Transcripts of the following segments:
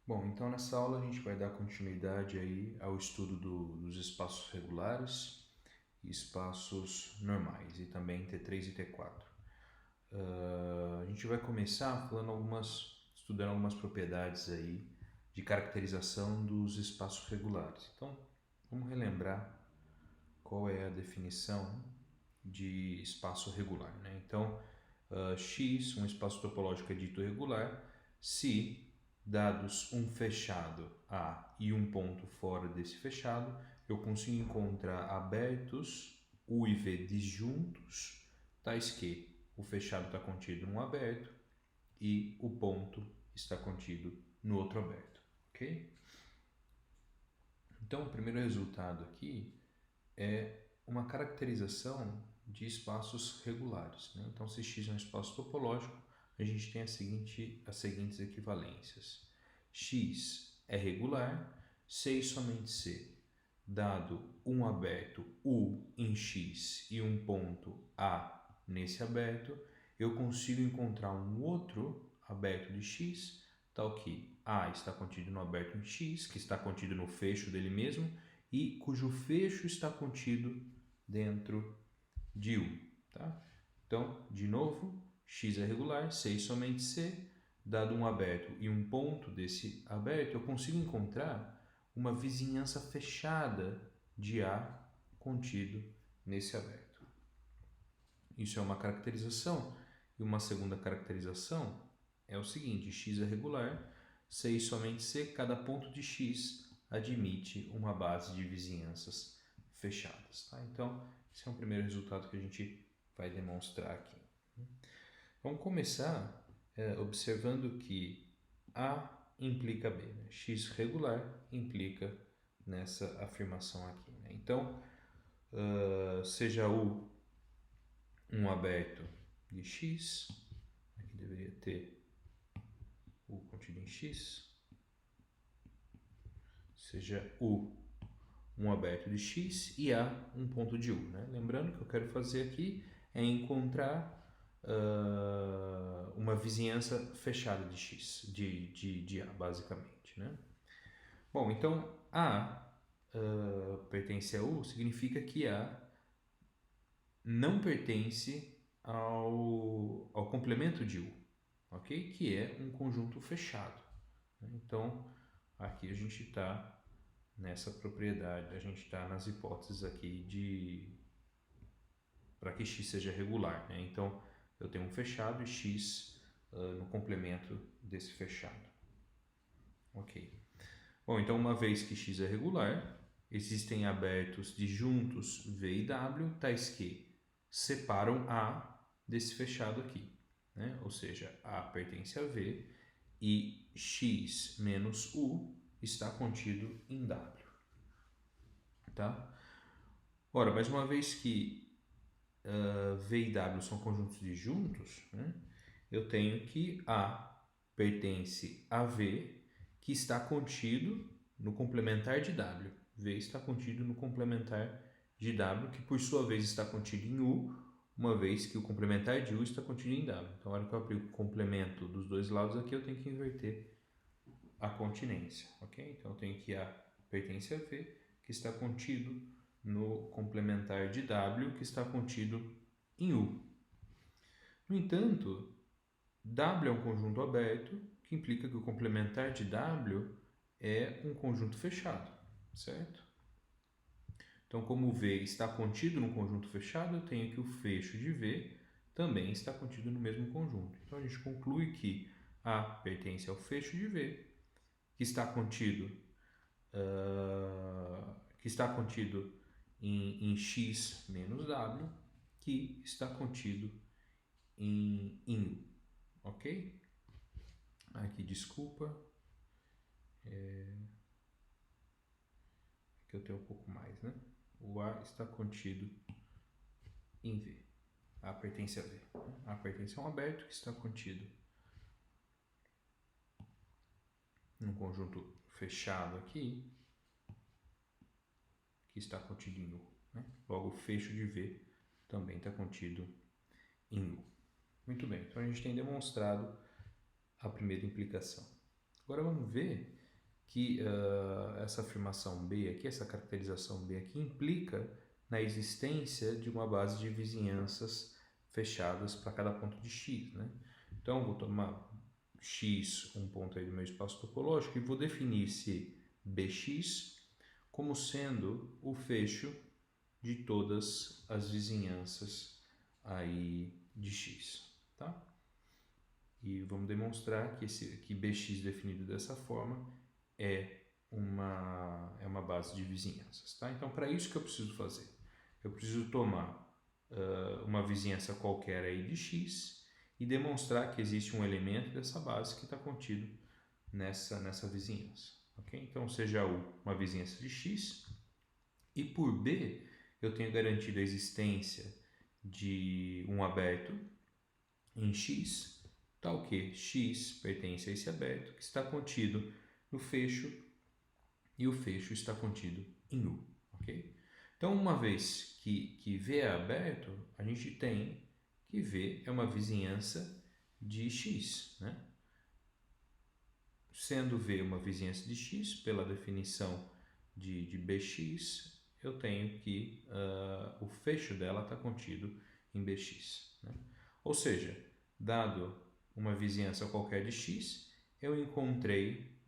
Bom, então nessa aula a gente vai dar continuidade aí ao estudo dos espaços regulares e espaços normais, e também T3 e T4. A gente vai começar estudando algumas propriedades aí de caracterização dos espaços regulares. Então, vamos relembrar qual é a definição de espaço regular, né? Então, X, um espaço topológico é dito regular se, dados um fechado A e um ponto fora desse fechado, eu consigo encontrar abertos U e V disjuntos, tais que o fechado está contido num aberto e o ponto está contido no outro aberto, ok? Então, o primeiro resultado aqui é uma caracterização de espaços regulares, né? Então, se X é um espaço topológico, a gente tem as seguintes equivalências. X é regular se e somente se, dado um aberto U em X e um ponto A nesse aberto, eu consigo encontrar um outro aberto de X, tal que A está contido no aberto em X, que está contido no fecho dele mesmo, e cujo fecho está contido dentro de U. Tá? Então, de novo, X é regular, se e somente se, dado um aberto e um ponto desse aberto, eu consigo encontrar uma vizinhança fechada de A contido nesse aberto. Isso é uma caracterização. E uma segunda caracterização é o seguinte: X é regular, se e somente se, cada ponto de X admite uma base de vizinhanças fechadas. Tá? Então, esse é o primeiro resultado que a gente vai demonstrar aqui. Vamos começar observando que A implica B. Né? X regular implica nessa afirmação aqui. Né? Então, seja U um aberto de X, aqui deveria ter U contido em X, seja U um aberto de X e A um ponto de U. Né? Lembrando que eu quero fazer aqui é encontrar uma vizinhança fechada de X, de A, basicamente. Né? Bom, então A pertence a U significa que A não pertence ao complemento de U, ok? Que é um conjunto fechado. Então, aqui a gente está nessa propriedade, a gente está nas hipóteses aqui para que X seja regular. Né? Então, eu tenho um fechado e X no complemento desse fechado. Ok. Bom, então uma vez que X é regular, existem abertos disjuntos V e W, tais que separam A desse fechado aqui. Né? Ou seja, A pertence a V e X menos U está contido em W. Tá? Ora, mas uma vez que V e W são conjuntos disjuntos, né, eu tenho que A pertence a V, que está contido no complementar de W. V está contido no complementar de W, que por sua vez está contido em U, uma vez que o complementar de U está contido em W. Então, na hora que eu aplico o complemento dos dois lados aqui, eu tenho que inverter a continência, ok? Então, eu tenho que A pertence a V, que está contido no complementar de W, que está contido em U. No entanto, W é um conjunto aberto, que implica que o complementar de W é um conjunto fechado, certo? Então, como V está contido no conjunto fechado, eu tenho que o fecho de V também está contido no mesmo conjunto. Então, a gente conclui que A pertence ao fecho de V, que está contido em X menos W, que está contido em U, ok? Aqui, desculpa, que eu tenho um pouco mais, né? O A está contido em V. A pertence a V. A pertence a um aberto que está contido num conjunto fechado aqui, que está contido em U. Né? Logo, o fecho de V também está contido em U. Muito bem, então a gente tem demonstrado a primeira implicação. Agora vamos ver que essa afirmação B aqui, essa caracterização B aqui, implica na existência de uma base de vizinhanças fechadas para cada ponto de x, né? Então, vou tomar x, um ponto aí do meu espaço topológico, e vou definir esse Bx como sendo o fecho de todas as vizinhanças aí de x, tá? E vamos demonstrar que Bx definido dessa forma é uma base de vizinhanças, tá? Então, para isso que eu preciso fazer? Eu preciso tomar uma vizinhança qualquer aí de x e demonstrar que existe um elemento dessa base que está contido nessa vizinhança, ok? Então, seja U uma vizinhança de x, e por B eu tenho garantido a existência de um aberto em x, tal que x pertence a esse aberto que está contido no fecho e o fecho está contido em U, ok? Então, uma vez que V é aberto, a gente tem que V é uma vizinhança de x, né? Sendo V uma vizinhança de x, pela definição de Bx, eu tenho que o fecho dela está contido em Bx, né? Ou seja, dado uma vizinhança qualquer de x, eu encontrei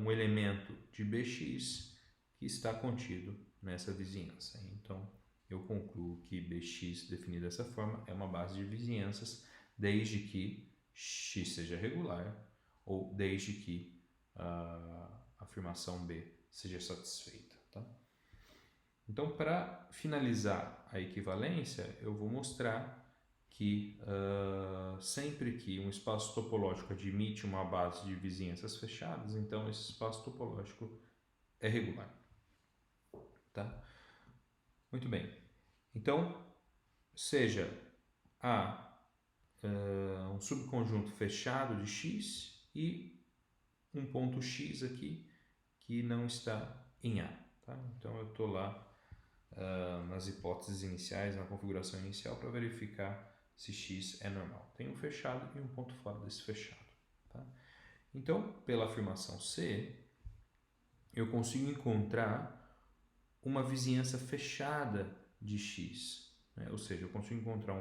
um elemento de Bx que está contido nessa vizinhança. Então, eu concluo que Bx, definido dessa forma, é uma base de vizinhanças, desde que x seja regular ou desde que a afirmação B seja satisfeita, tá? Então, para finalizar a equivalência, eu vou mostrar que sempre que um espaço topológico admite uma base de vizinhanças fechadas, então esse espaço topológico é regular, tá? Muito bem. Então, seja A um subconjunto fechado de x e um ponto x aqui que não está em A, tá? Então, eu estou lá nas hipóteses iniciais, na configuração inicial, para verificar se x é normal. Tem um fechado e um ponto fora desse fechado, tá? Então, pela afirmação C, eu consigo encontrar uma vizinhança fechada de x, né? Ou seja, eu consigo encontrar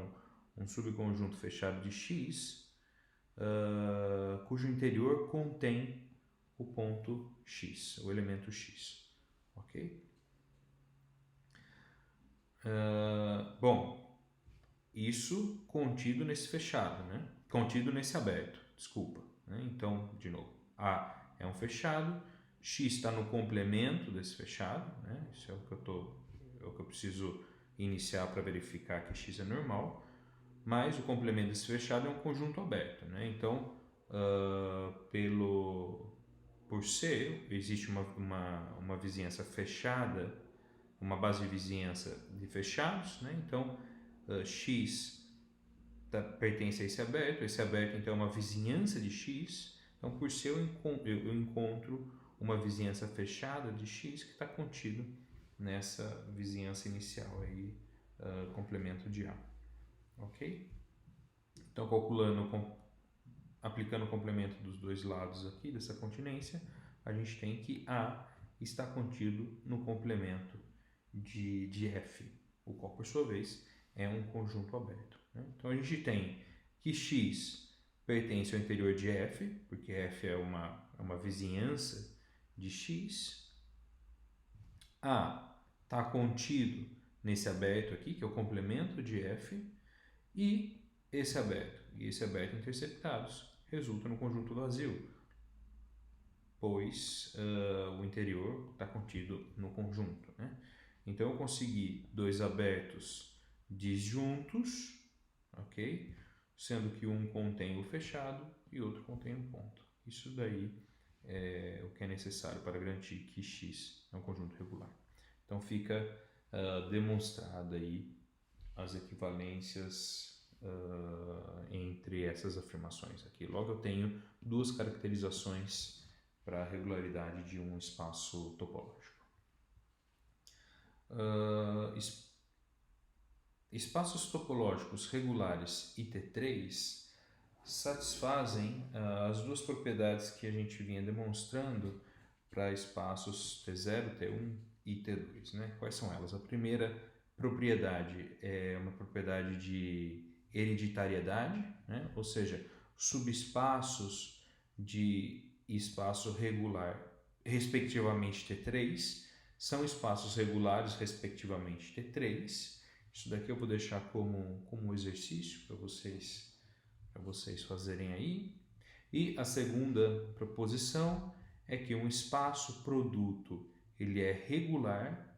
um subconjunto fechado de x cujo interior contém o ponto x, o elemento x, ok? Bom, isso contido nesse fechado, né? Contido nesse aberto, desculpa, né? Então, de novo, A é um fechado, x está no complemento desse fechado, né? Isso é o que eu preciso iniciar para verificar que x é normal, mas o complemento desse fechado é um conjunto aberto, né? Então, por C, existe uma vizinhança fechada, uma base de vizinhança de fechados, né? Então, x pertence a esse aberto então é uma vizinhança de x, então por C eu encontro uma vizinhança fechada de x que está contido nessa vizinhança inicial aí, complemento de A, ok? Então aplicando o complemento dos dois lados aqui dessa continência, a gente tem que A está contido no complemento de F, o qual por sua vez é um conjunto aberto, né? Então a gente tem que x pertence ao interior de F, porque F é uma vizinhança de x. A está contido nesse aberto aqui, que é o complemento de F, e esse aberto interceptados resulta no conjunto vazio, pois o interior está contido no conjunto, né? Então eu consegui dois abertos disjuntos, ok? Sendo que um contém o fechado e outro contém um ponto. Isso daí é o que é necessário para garantir que x é um conjunto regular. Então fica demonstrada aí as equivalências entre essas afirmações aqui. Logo, eu tenho duas caracterizações para a regularidade de um espaço topológico. Espaços topológicos regulares IT3 satisfazem as duas propriedades que a gente vinha demonstrando para espaços T0, T1 e T2, né? Quais são elas? A primeira propriedade é uma propriedade de hereditariedade, né? Ou seja, subespaços de espaço regular, respectivamente T3, são espaços regulares, respectivamente T3. Isso daqui eu vou deixar como exercício para vocês fazerem aí. E a segunda proposição é que um espaço produto ele é regular,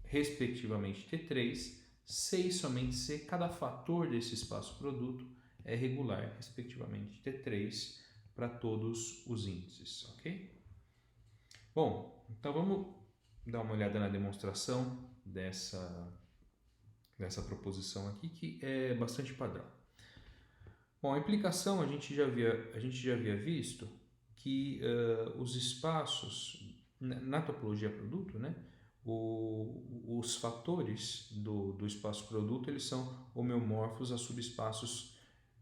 respectivamente T3, se e somente se cada fator desse espaço produto é regular, respectivamente T3, para todos os índices, ok? Bom, então vamos dar uma olhada na demonstração dessa proposição aqui, que é bastante padrão. Bom, a implicação a gente já havia visto que os espaços, na topologia produto, né, os fatores do espaço produto eles são homeomorfos a subespaços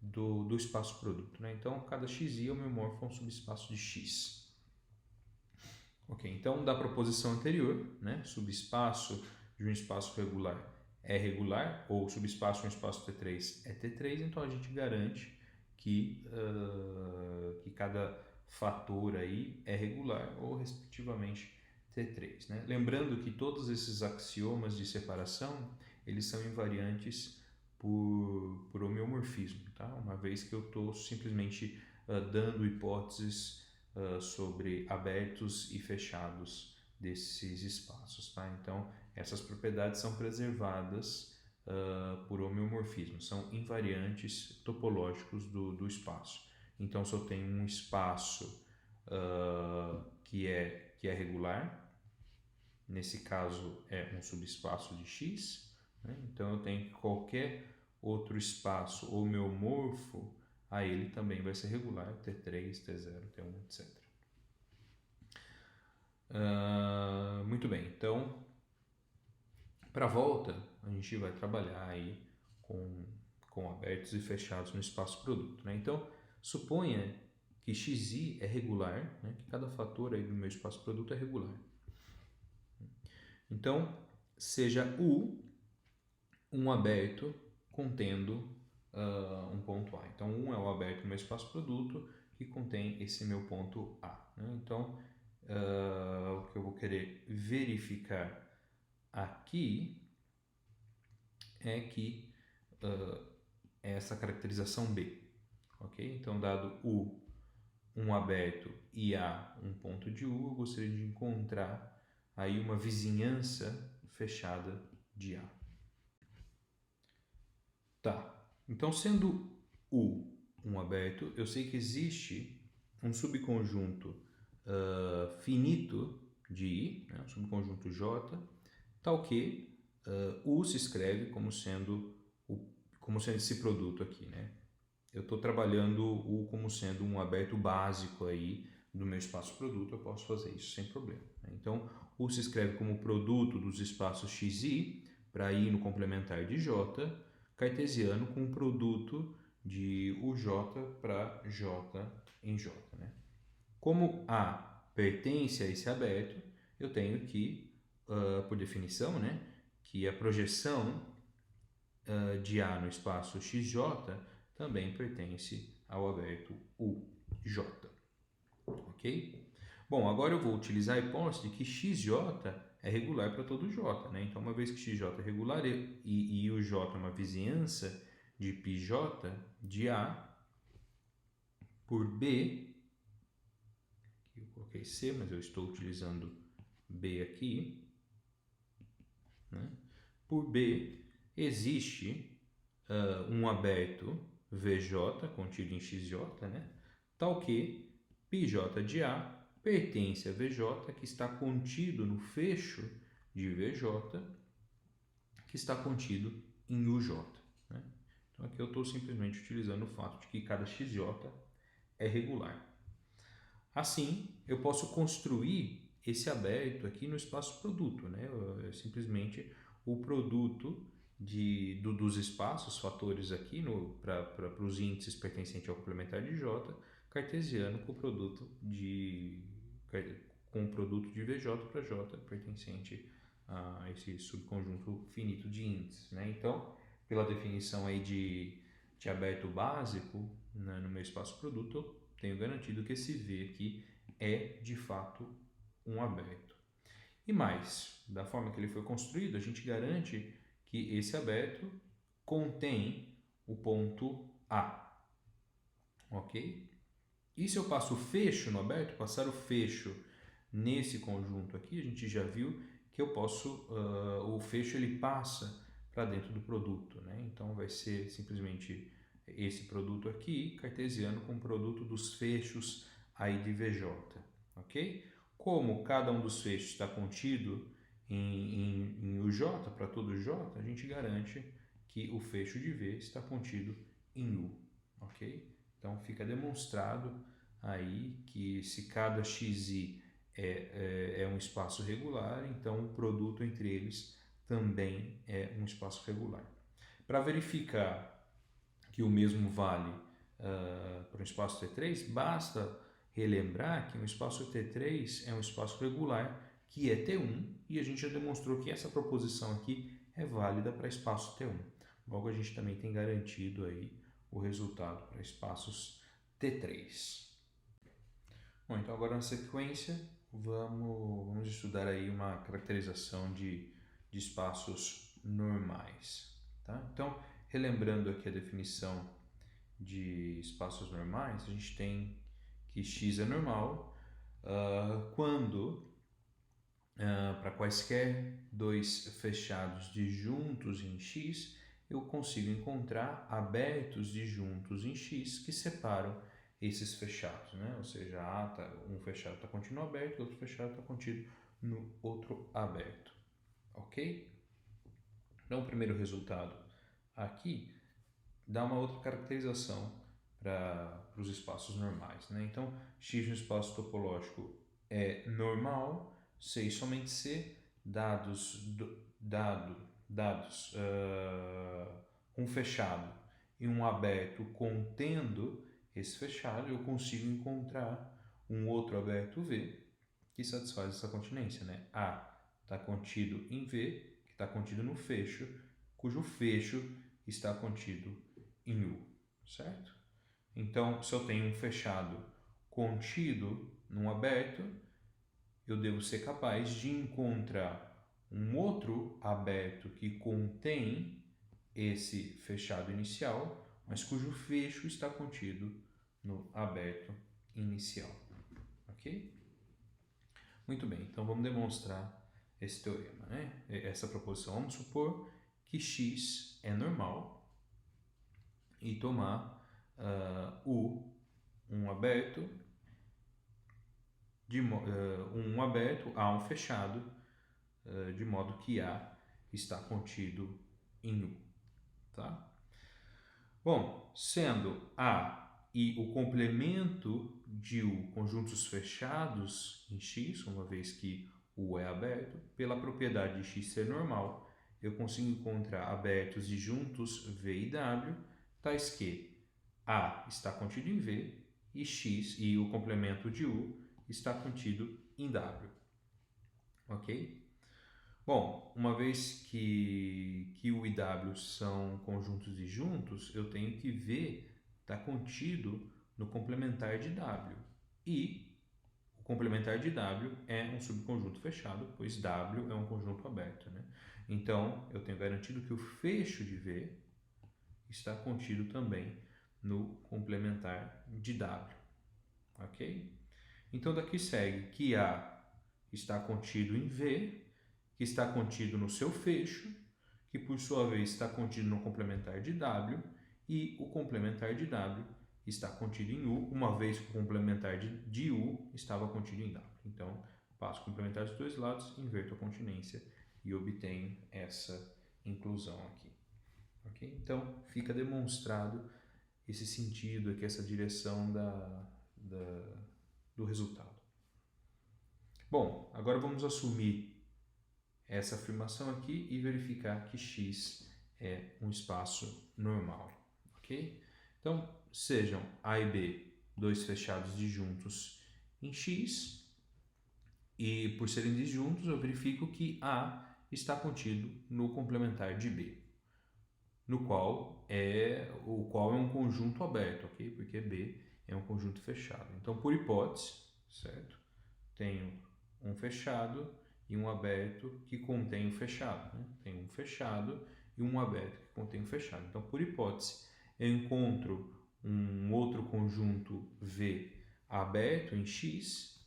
do espaço produto. Né? Então, cada xi é homeomorfo a um subespaço de x. Ok, então da proposição anterior, né, subespaço de um espaço regular é regular, ou subespaço de um espaço T3 é T3, então a gente garante que cada fator aí é regular, ou respectivamente T3. Né? Lembrando que todos esses axiomas de separação, eles são invariantes por homeomorfismo, tá? Uma vez que eu estou simplesmente dando hipóteses sobre abertos e fechados desses espaços, tá? Então, essas propriedades são preservadas por homeomorfismo, são invariantes topológicos do espaço. Então, se eu tenho um espaço que é regular, nesse caso é um subespaço de x, né? Então eu tenho que qualquer outro espaço homeomorfo a ele também vai ser regular, T3, T0, T1, etc. Muito bem, então para a volta a gente vai trabalhar aí com abertos e fechados no espaço produto. Né? Então suponha que xi é regular, né? Que cada fator aí do meu espaço produto é regular. Então seja U um aberto contendo um ponto A. Então, 1 é o aberto do meu espaço produto que contém esse meu ponto A. Né? Então, o que eu vou querer verificar aqui é que é essa caracterização B. Ok? Então, dado U um aberto e A um ponto de U, eu gostaria de encontrar aí uma vizinhança fechada de A. Tá, então sendo U um aberto, eu sei que existe um subconjunto finito de I, né, um subconjunto J, tal que U se escreve como sendo esse produto aqui, né? Eu estou trabalhando U como sendo um aberto básico aí do meu espaço produto, eu posso fazer isso sem problema. Né? Então, U se escreve como produto dos espaços xi para I no complementar de J, cartesiano com o produto de uj para j em j. Né? Como A pertence a esse aberto, eu tenho que, por definição, né, que a projeção de A no espaço xj também pertence ao aberto uj. Ok? Bom, agora eu vou utilizar a hipótese de que xj é regular para todo j. Né? Então, uma vez que xj é regular e o j é uma vizinhança de πj de A por B, eu coloquei C, mas eu estou utilizando B aqui, né? Por B existe um aberto VJ contido em XJ, né? Tal que πj de A pertence a VJ, que está contido no fecho de VJ, que está contido em UJ. Né? Então aqui eu estou simplesmente utilizando o fato de que cada XJ é regular. Assim, eu posso construir esse aberto aqui no espaço produto. Né? É simplesmente o produto dos espaços, fatores aqui para os índices pertencentes ao complementar de J, cartesiano com o produto com o produto de VJ para J pertencente a esse subconjunto finito de índices, né? Então, pela definição aí de aberto básico, né, no meu espaço produto, eu tenho garantido que esse V aqui é de fato um aberto. E mais, da forma que ele foi construído, a gente garante que esse aberto contém o ponto A, ok? E se eu passo o fecho no aberto, passar o fecho nesse conjunto aqui, a gente já viu que eu posso, o fecho ele passa para dentro do produto, né? Então vai ser simplesmente esse produto aqui, cartesiano, com o produto dos fechos aí de VJ, ok? Como cada um dos fechos está contido em UJ, para todo J, a gente garante que o fecho de V está contido em U, ok? Então fica demonstrado aí que se cada xi é um espaço regular, então o produto entre eles também é um espaço regular. Para verificar que o mesmo vale para o espaço T3, basta relembrar que um espaço T3 é um espaço regular que é T1 e a gente já demonstrou que essa proposição aqui é válida para espaço T1. Logo, a gente também tem garantido aí o resultado para espaços T3. Bom, então agora na sequência vamos estudar aí uma caracterização de espaços normais. Tá? Então, relembrando aqui a definição de espaços normais, a gente tem que x é normal quando, para quaisquer dois fechados disjuntos em x, eu consigo encontrar abertos disjuntos em x que separam esses fechados, né? Ou seja, um fechado está contínuo aberto e outro fechado está contido no outro aberto, ok? Então, o primeiro resultado aqui dá uma outra caracterização para os espaços normais, né? Então, x no espaço topológico é normal se e somente se dados um fechado e um aberto contendo esse fechado, eu consigo encontrar um outro aberto V que satisfaz essa continência, né? A está contido em V, que está contido no fecho, cujo fecho está contido em U, certo? Então, se eu tenho um fechado contido num aberto, eu devo ser capaz de encontrar um outro aberto que contém esse fechado inicial, mas cujo fecho está contido no aberto inicial, ok? Muito bem, então vamos demonstrar esse teorema, né? Essa proposição. Vamos supor que x é normal e tomar U um aberto, um aberto A um fechado, de modo que A está contido em U, tá? Bom, sendo A e o complemento de U conjuntos fechados em X, uma vez que U é aberto, pela propriedade de X ser normal, eu consigo encontrar abertos disjuntos V e W, tais que A está contido em V e X e o complemento de U está contido em W. Ok? Bom, uma vez que U e W são conjuntos disjuntos, eu tenho que V está contido no complementar de W. E o complementar de W é um subconjunto fechado, pois W é um conjunto aberto, né? Então, eu tenho garantido que o fecho de V está contido também no complementar de W, ok? Então, daqui segue que A está contido em V, que está contido no seu fecho, que por sua vez está contido no complementar de W, e o complementar de W está contido em U, uma vez que o complementar de U estava contido em W. Então, passo o complementar dos dois lados, inverto a continência e obtenho essa inclusão aqui. Okay? Então, fica demonstrado esse sentido aqui, essa direção do resultado. Bom, agora vamos assumir essa afirmação aqui e verificar que X é um espaço normal, ok? Então, sejam A e B dois fechados disjuntos em X, E por serem disjuntos, eu verifico que A está contido no complementar de B, no qual é um conjunto aberto, ok? Porque B é um conjunto fechado. Então, por hipótese, certo? Tenho um fechado e um aberto que contém o fechado, né? Tem um fechado e um aberto que contém o fechado. Então, por hipótese, eu encontro um outro conjunto V aberto em X,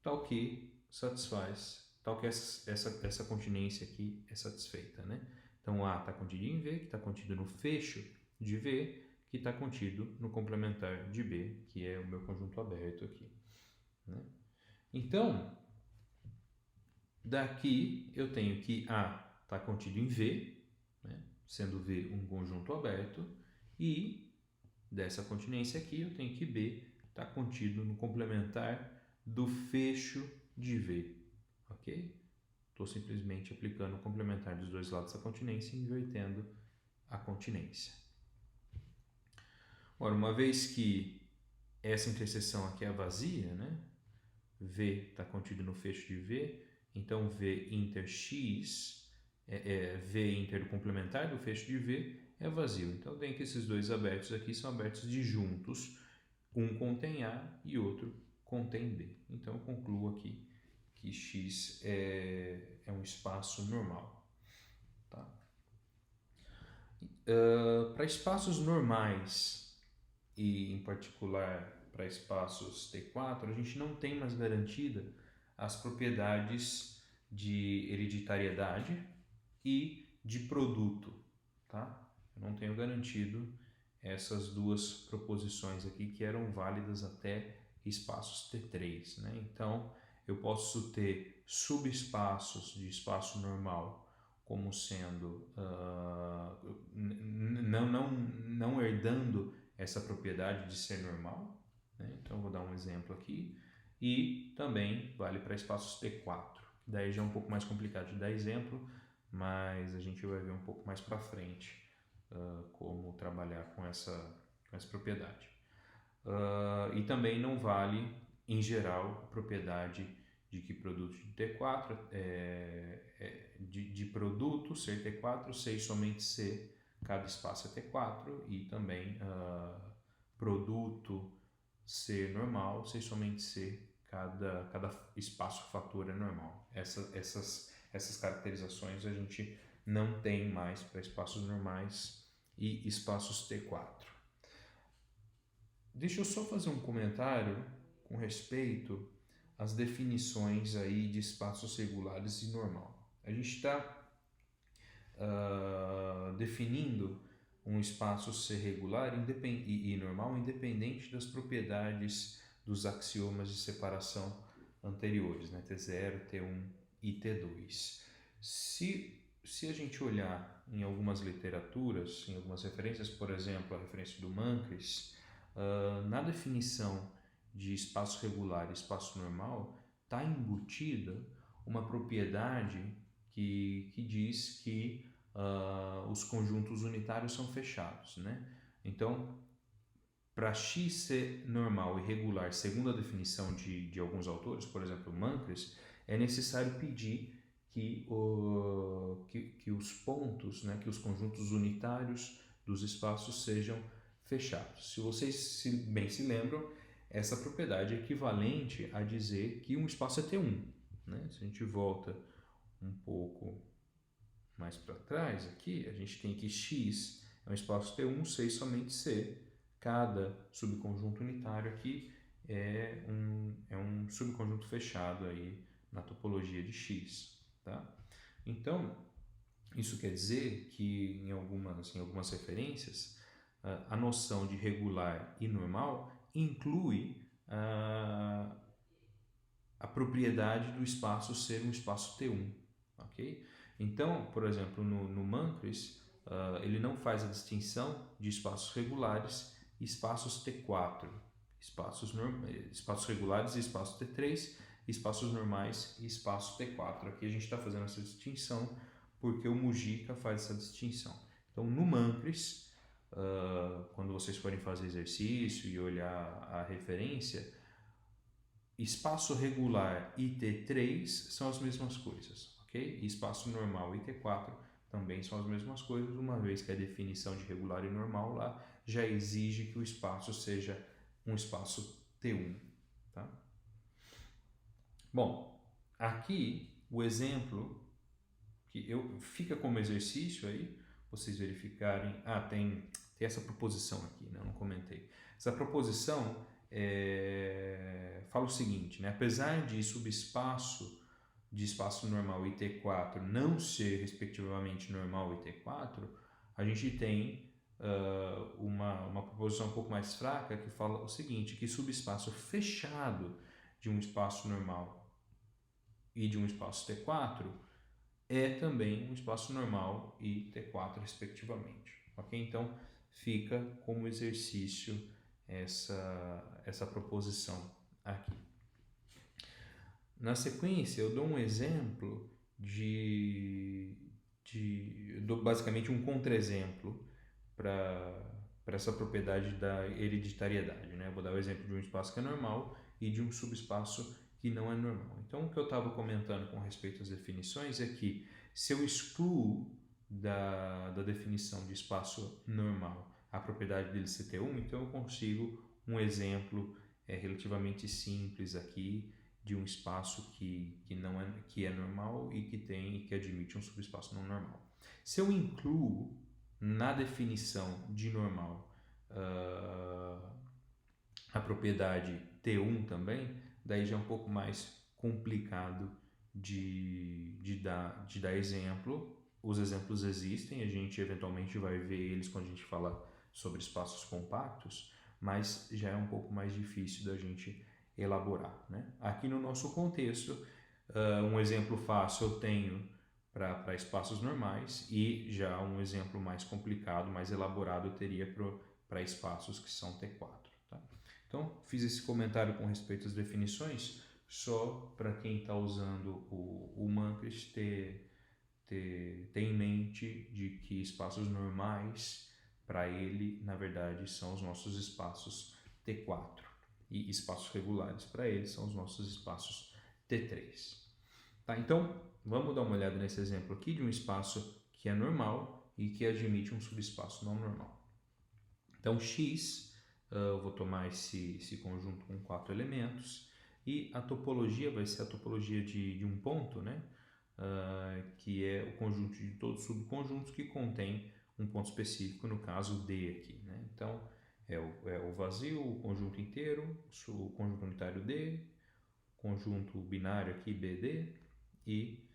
tal que essa continência aqui é satisfeita, né? Então, A está contido em V, que está contido no fecho de V, que está contido no complementar de B, que é o meu conjunto aberto aqui, né? Então, daqui eu tenho que A está contido em V, né? Sendo V um conjunto aberto, e dessa continência aqui eu tenho que B está contido no complementar do fecho de V, ok? Estou simplesmente aplicando o complementar dos dois lados da continência e invertendo a continência. Ora, uma vez que essa interseção aqui é vazia, né? V está contido no fecho de V, então V inter X, V inter do complementar do fecho de V é vazio. Então, eu tenho que esses dois abertos aqui são abertos disjuntos, um contém A e outro contém B. Então, eu concluo aqui que X é um espaço normal. Tá? Para espaços normais, e em particular para espaços T4, a gente não tem mais garantida as propriedades de hereditariedade e de produto. Tá? Eu não tenho garantido essas duas proposições aqui que eram válidas até espaços T3. Né? Então, eu posso ter subespaços de espaço normal como sendo não herdando essa propriedade de ser normal, né? Então vou dar um exemplo aqui, e também vale para espaços T4, daí já é um pouco mais complicado de dar exemplo, mas a gente vai ver um pouco mais para frente como trabalhar com essa propriedade. E também não vale, em geral, a propriedade de que produto de T4 de produto ser T4, ser e somente C, cada espaço é T4, e também produto ser normal, ser e somente C, cada espaço fator é normal. Essas caracterizações a gente não tem mais para espaços normais e espaços T4. Deixa eu só fazer um comentário com respeito às definições aí de espaços regulares e normal. A gente está definindo um espaço ser regular e normal independente das propriedades dos axiomas de separação anteriores, né? T0, T1 e T2. Se a gente olhar em algumas literaturas, em algumas referências, por exemplo, a referência do Mancris, na definição de espaço regular e espaço normal, está embutida uma propriedade que diz que os conjuntos unitários são fechados, né? Então, para X ser normal e regular, segundo a definição de alguns autores, por exemplo, Mancris, é necessário pedir que os pontos, né, que os conjuntos unitários dos espaços sejam fechados. Se vocês bem se lembram, essa propriedade é equivalente a dizer que um espaço é T1. Né? Se a gente volta um pouco mais para trás aqui, a gente tem que X é um espaço T1, C e somente C. Cada subconjunto unitário aqui é um subconjunto fechado aí na topologia de X. Tá? Então, isso quer dizer que em algumas referências, a noção de regular e normal inclui a propriedade do espaço ser um espaço T1, ok? Então, por exemplo, no Mancris, ele não faz a distinção de espaços regulares e espaços T4, espaços regulares e espaços T3, espaços normais e espaço T4. Aqui a gente está fazendo essa distinção porque o Mujica faz essa distinção. Então, no Mancris, quando vocês forem fazer exercício e olhar a referência, espaço regular e T3 são as mesmas coisas, ok? E espaço normal e T4 também são as mesmas coisas, uma vez que a definição de regular e normal lá já exige que o espaço seja um espaço T1, tá? Bom, aqui o exemplo que fica como exercício aí, vocês verificarem. Tem essa proposição aqui, né? Eu não comentei. Essa proposição fala o seguinte, né? Apesar de subespaço de espaço normal e T4 não ser respectivamente normal e T4, a gente tem uma proposição um pouco mais fraca que fala o seguinte, que subespaço fechado de um espaço normal e de um espaço T4 é também um espaço normal e T4 respectivamente, ok? Então fica como exercício essa proposição aqui. Na sequência eu dou um exemplo dou basicamente um contra-exemplo para essa propriedade da hereditariedade, né? Eu vou dar o exemplo de um espaço que é normal e de um subespaço que não é normal. Então, o que eu estava comentando com respeito às definições é que se eu excluo da definição de espaço normal a propriedade dele ser T1, então eu consigo um exemplo relativamente simples aqui de um espaço que é normal e que admite um subespaço não normal. Se eu incluo na definição de normal a propriedade T1 também, daí já é um pouco mais complicado de dar exemplo. Os exemplos existem, a gente eventualmente vai ver eles quando a gente fala sobre espaços compactos, mas já é um pouco mais difícil da gente elaborar, né? Aqui no nosso contexto, um exemplo fácil eu tenho para espaços normais e já um exemplo mais complicado, mais elaborado eu teria para espaços que são T4. Tá? Então, fiz esse comentário com respeito às definições, só para quem está usando o Mantris ter em mente de que espaços normais, para ele, na verdade, são os nossos espaços T4 e espaços regulares para ele são os nossos espaços T3. Tá? Então, vamos dar uma olhada nesse exemplo aqui de um espaço que é normal e que admite um subespaço não normal. Então, X, eu vou tomar esse conjunto com 4 elementos e a topologia vai ser a topologia de um ponto, né? Que é o conjunto de todos os subconjuntos que contém um ponto específico, no caso D aqui. Né? Então, é o vazio, o conjunto inteiro, o conjunto unitário D, conjunto binário aqui BD e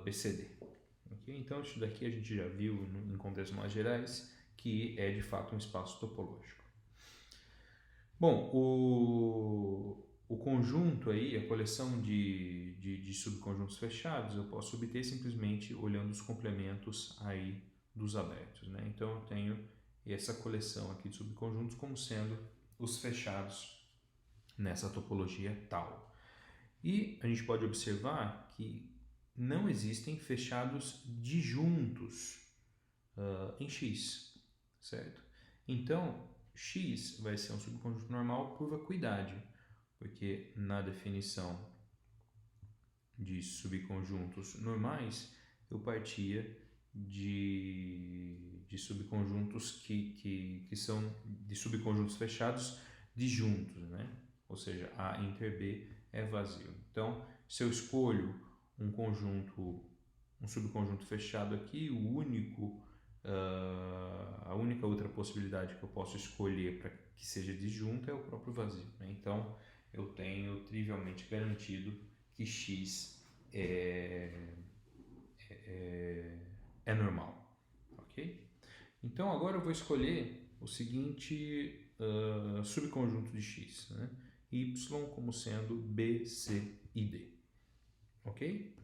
BCD. Okay? Então, isso daqui a gente já viu em contextos mais gerais, que é de fato um espaço topológico. Bom, o conjunto aí, a coleção de subconjuntos fechados, eu posso obter simplesmente olhando os complementos aí dos abertos, né? Então eu tenho essa coleção aqui de subconjuntos como sendo os fechados nessa topologia tal. E a gente pode observar que não existem fechados disjuntos em X, certo? Então, X vai ser um subconjunto normal por vacuidade, porque na definição de subconjuntos normais eu partia de subconjuntos que são de subconjuntos fechados disjuntos, né? Ou seja, A inter B é vazio. Então, se eu escolho um subconjunto fechado aqui, a única outra possibilidade que eu posso escolher para que seja disjunto é o próprio vazio. Né? Então, eu tenho trivialmente garantido que X é normal. Ok? Então, agora eu vou escolher o seguinte subconjunto de X. Né? Y como sendo B, C e D. Ok?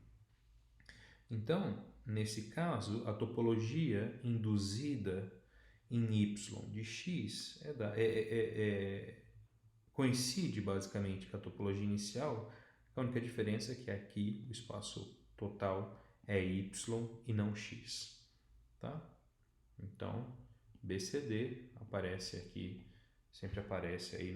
Então, nesse caso, a topologia induzida em y de x coincide basicamente com a topologia inicial. A única diferença é que aqui o espaço total é y e não x. Tá? Então, BCD aparece aqui, sempre aparece aí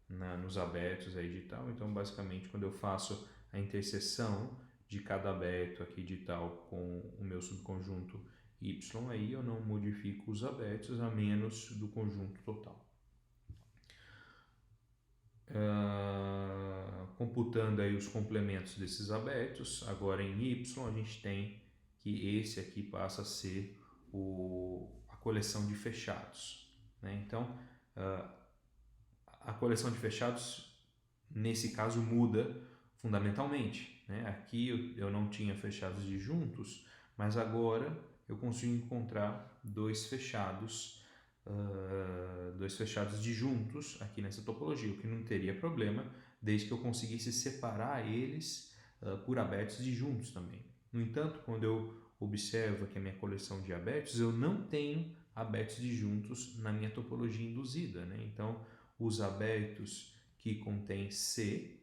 nos abertos aí de tal. Então, basicamente, quando eu faço a interseção de cada aberto aqui de tal com o meu subconjunto y aí, eu não modifico os abertos a menos do conjunto total. Computando aí os complementos desses abertos, agora em y a gente tem que esse aqui passa a ser a coleção de fechados, né? Então, a coleção de fechados, nesse caso, muda fundamentalmente, né? Aqui eu não tinha fechados disjuntos, mas agora eu consigo encontrar dois fechados disjuntos aqui nessa topologia, o que não teria problema, desde que eu conseguisse separar eles por abertos disjuntos também. No entanto, quando eu observo aqui a minha coleção de abertos, eu não tenho abertos disjuntos na minha topologia induzida, né? Então, os abertos que contêm C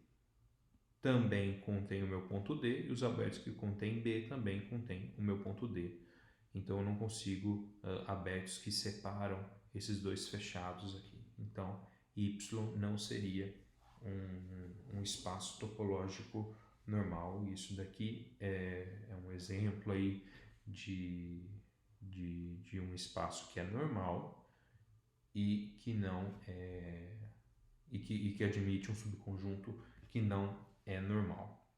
também contêm o meu ponto D, e os abertos que contêm B também contêm o meu ponto D. Então, eu não consigo abertos que separam esses dois fechados aqui. Então, Y não seria um espaço topológico normal. Isso daqui é um exemplo aí de um espaço que é normal e que não é e que admite um subconjunto que não é normal,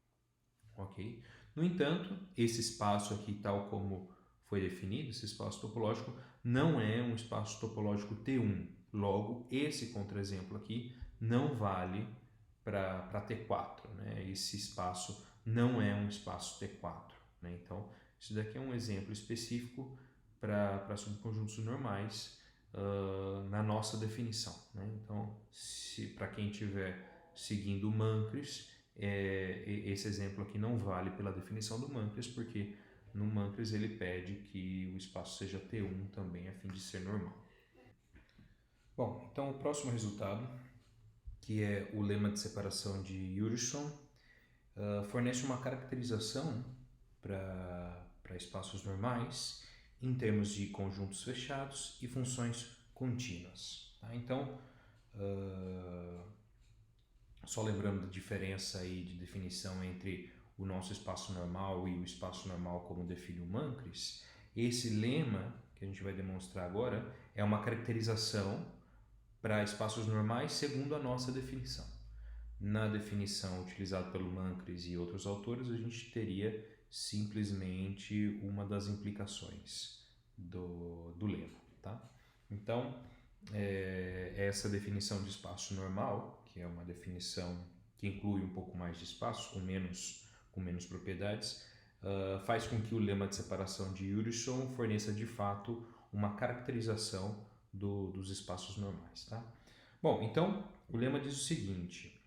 ok? No entanto, esse espaço aqui, tal como foi definido, esse espaço topológico, não é um espaço topológico T1. Logo, esse contra-exemplo aqui não vale para T4, né? Esse espaço não é um espaço T4, né? Então, isso daqui é um exemplo específico para subconjuntos normais na nossa definição, né? Então, para quem estiver seguindo o Mancris, esse exemplo aqui não vale pela definição do Mancris, porque no Mancris ele pede que o espaço seja T1 também, a fim de ser normal. Bom, então o próximo resultado, que é o lema de separação de Jurison, fornece uma caracterização para espaços normais em termos de conjuntos fechados e funções contínuas. Tá? Então, só lembrando da diferença aí de definição entre o nosso espaço normal e o espaço normal como define o Mancris, esse lema que a gente vai demonstrar agora é uma caracterização para espaços normais segundo a nossa definição. Na definição utilizada pelo Mancris e outros autores, a gente teria simplesmente uma das implicações do lema. Tá? Então, essa definição de espaço normal, que é uma definição que inclui um pouco mais de espaço, com menos propriedades, faz com que o lema de separação de Jurison forneça de fato uma caracterização dos espaços normais. Tá? Bom, então o lema diz o seguinte: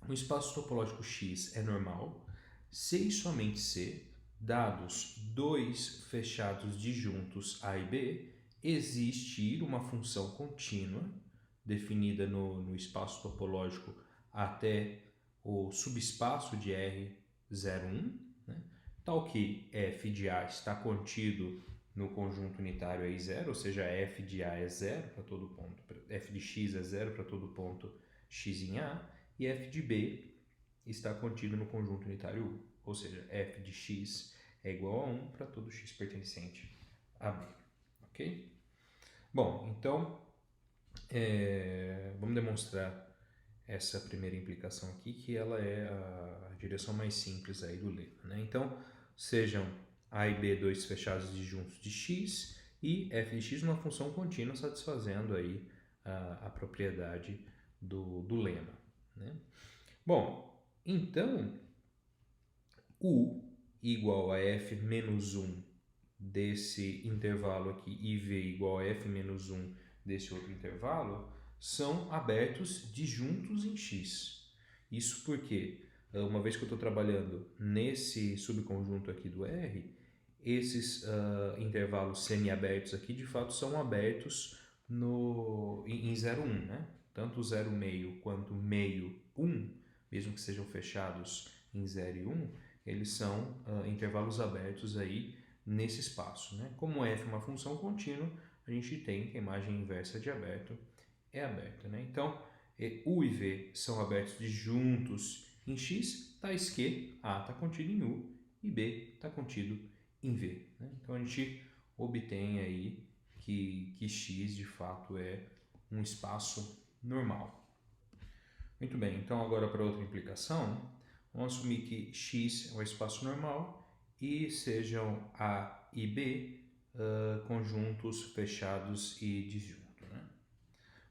um espaço topológico X é normal se e somente se, dados dois fechados disjuntos A e B, existir uma função contínua definida no espaço topológico até o subespaço de R01, né? Tal que f de A está contido no conjunto unitário I0, ou seja, f de A é zero para todo ponto, f de x é zero para todo ponto x em A, e f de B está contido no conjunto unitário U, ou seja, f de x é igual a 1 para todo x pertencente a B, ok? Bom, então, vamos demonstrar essa primeira implicação aqui, que ela é a direção mais simples aí do lema, né? Então, sejam A e B dois fechados disjuntos de x e f de x uma função contínua satisfazendo aí a propriedade do lema, né? Bom, então, U igual a f menos 1 desse intervalo aqui e V igual a f menos 1 desse outro intervalo são abertos disjuntos em X. Isso porque, uma vez que eu estou trabalhando nesse subconjunto aqui do R, esses intervalos semi-abertos aqui de fato são abertos em 0,1, né? Tanto o 0,5 quanto o meio 1, mesmo que sejam fechados em 0 e 1, eles são intervalos abertos aí nesse espaço, né? Como f é uma função contínua, a gente tem que a imagem inversa de aberto é aberta, né? Então, U e V são abertos disjuntos em X, tais que A está contido em U e B está contido em V. Né? Então a gente obtém aí que X de fato é um espaço normal. Muito bem, então agora para outra implicação, vamos assumir que X é um espaço normal e sejam A e B conjuntos fechados e disjuntos. Né?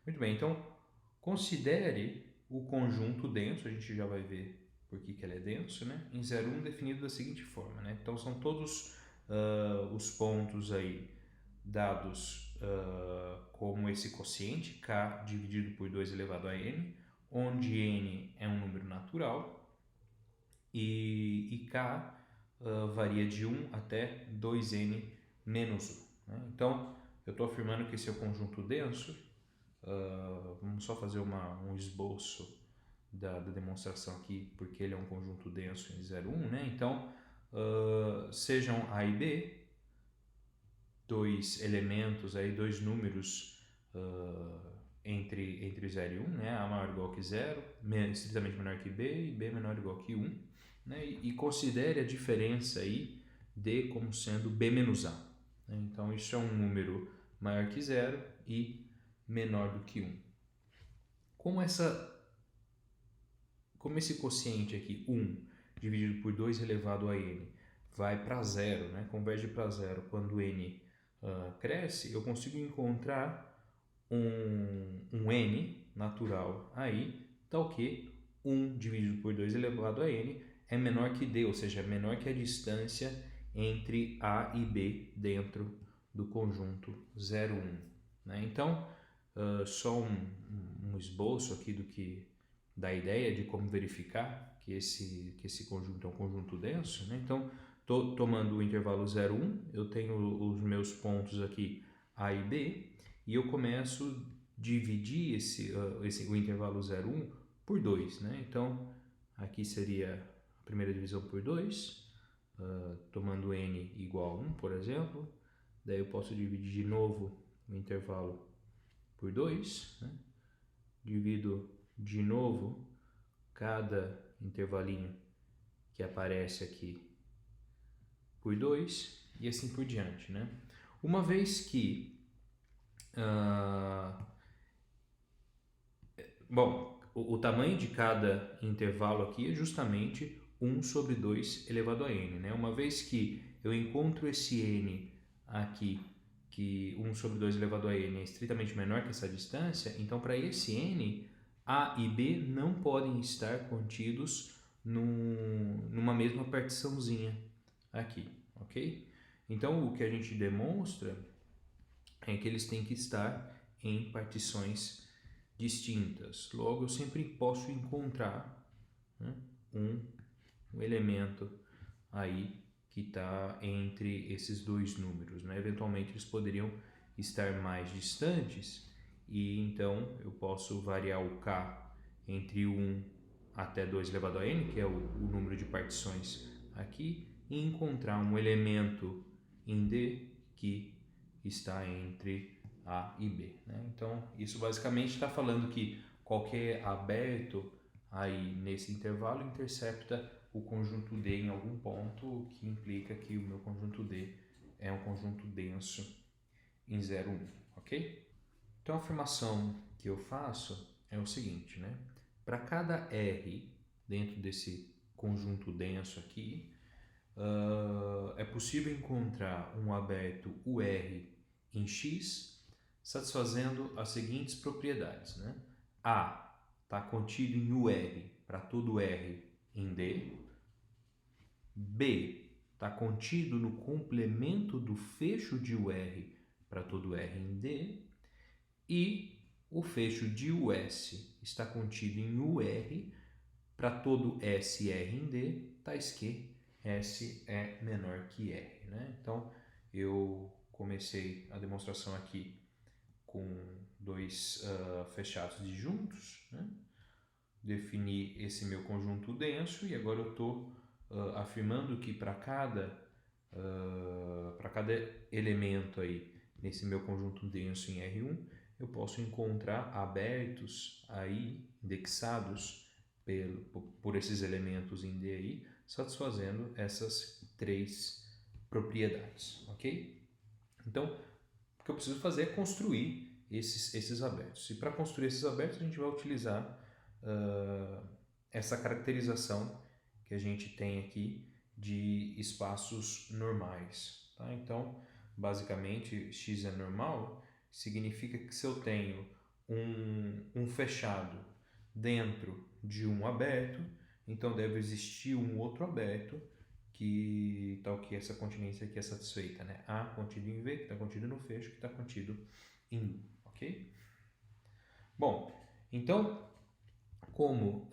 Muito bem, então considere o conjunto denso, a gente já vai ver por que ele é denso, né? Em 0,1 definido da seguinte forma. Né? Então são todos os pontos aí dados como esse quociente, k dividido por 2 elevado a n, onde n é um número natural e k varia de 1 até 2n menos 1. Né? Então, eu estou afirmando que esse é o conjunto denso. Vamos só fazer um esboço da demonstração aqui, porque ele é um conjunto denso em 0,1. Né? Então, sejam A e B, dois elementos, aí, dois números entre 0 e 1, né? A maior ou igual que 0, estritamente menor que B e B menor ou igual que 1. Né? E considere a diferença aí D como sendo B menos A. Né? Então, isso é um número maior que 0 e menor do que 1. Como esse quociente aqui, 1, dividido por 2 elevado a n, vai para 0, né? Converge para 0 quando n cresce, eu consigo encontrar um n natural aí, tal que 1 dividido por 2 elevado a n é menor que d, ou seja, é menor que a distância entre A e B dentro do conjunto 0, 1. Né? Então, só um esboço aqui da ideia de como verificar que esse conjunto é um conjunto denso. Né? Então, tomando o intervalo 0, 1, eu tenho os meus pontos aqui A e B, e eu começo a dividir o intervalo 0, 1 por 2. Né? Então, aqui seria a primeira divisão por 2, tomando n igual a 1, por exemplo. Daí eu posso dividir de novo o intervalo por 2, né? Divido de novo cada intervalinho que aparece aqui por 2 e assim por diante. Né? Uma vez que o tamanho de cada intervalo aqui é justamente 1 sobre 2 elevado a n. Né? Uma vez que eu encontro esse n aqui, que 1 sobre 2 elevado a n é estritamente menor que essa distância, então para esse n, A e B não podem estar contidos numa mesma partiçãozinha aqui, ok? Então o que a gente demonstra é que eles têm que estar em partições distintas. Logo, eu sempre posso encontrar, né, um elemento aí que está entre esses dois números. Né? Eventualmente eles poderiam estar mais distantes e então eu posso variar o k entre 1 até 2 elevado a n, que é o número de partições aqui, e encontrar um elemento em D que está entre A e B. Né? Então, isso basicamente está falando que qualquer aberto aí nesse intervalo intercepta o conjunto D em algum ponto, o que implica que o meu conjunto D é um conjunto denso em 0, 1, ok? Então, a afirmação que eu faço é o seguinte, né? Para cada R dentro desse conjunto denso aqui, é possível encontrar um aberto UR em X satisfazendo as seguintes propriedades. Né? A está contido em UR para todo R em D. B está contido no complemento do fecho de UR para todo R em D. E o fecho de US está contido em UR para todo SR em D, tais que S é menor que R. Né? Então, eu comecei a demonstração aqui com dois fechados disjuntos, né? Defini esse meu conjunto denso e agora eu estou afirmando que para cada elemento aí nesse meu conjunto denso em R1, eu posso encontrar abertos aí, indexados por esses elementos em D aí, satisfazendo essas três propriedades, ok? Então, o que eu preciso fazer é construir esses abertos. E para construir esses abertos, a gente vai utilizar essa caracterização que a gente tem aqui de espaços normais. Tá? Então, basicamente, x é normal significa que se eu tenho um fechado dentro de um aberto, então deve existir um outro aberto que tal que essa continência aqui é satisfeita, né? A contido em V, que está contido no fecho, que está contido em U, ok? Bom, então, como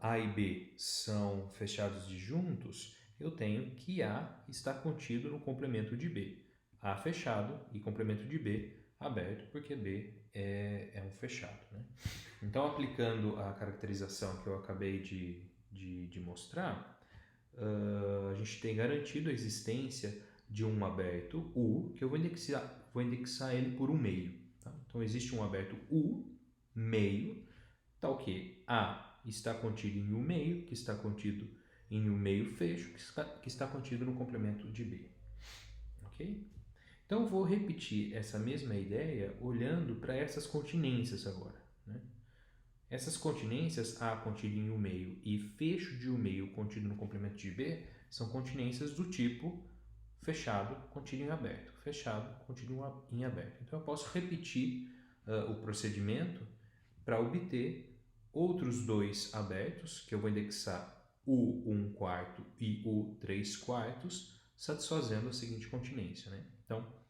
A e B são fechados disjuntos, eu tenho que A está contido no complemento de B. A fechado e complemento de B aberto, porque B é um fechado, né? Então, aplicando a caracterização que eu acabei de mostrar, a gente tem garantido a existência de um aberto U, que eu vou indexar ele por um meio. Tá? Então, existe um aberto U, meio, tal que A está contido em U meio, que está contido em U meio fecho, que está contido no complemento de B. Ok? Então, eu vou repetir essa mesma ideia olhando para essas continências agora. Né? Essas continências, A contido em U meio e fecho de U meio contido no complemento de B, são continências do tipo fechado contido em aberto, fechado contido em aberto. Então, eu posso repetir o procedimento para obter outros dois abertos, que eu vou indexar U1 quarto e U3 quartos, satisfazendo a seguinte continência. Né? Então,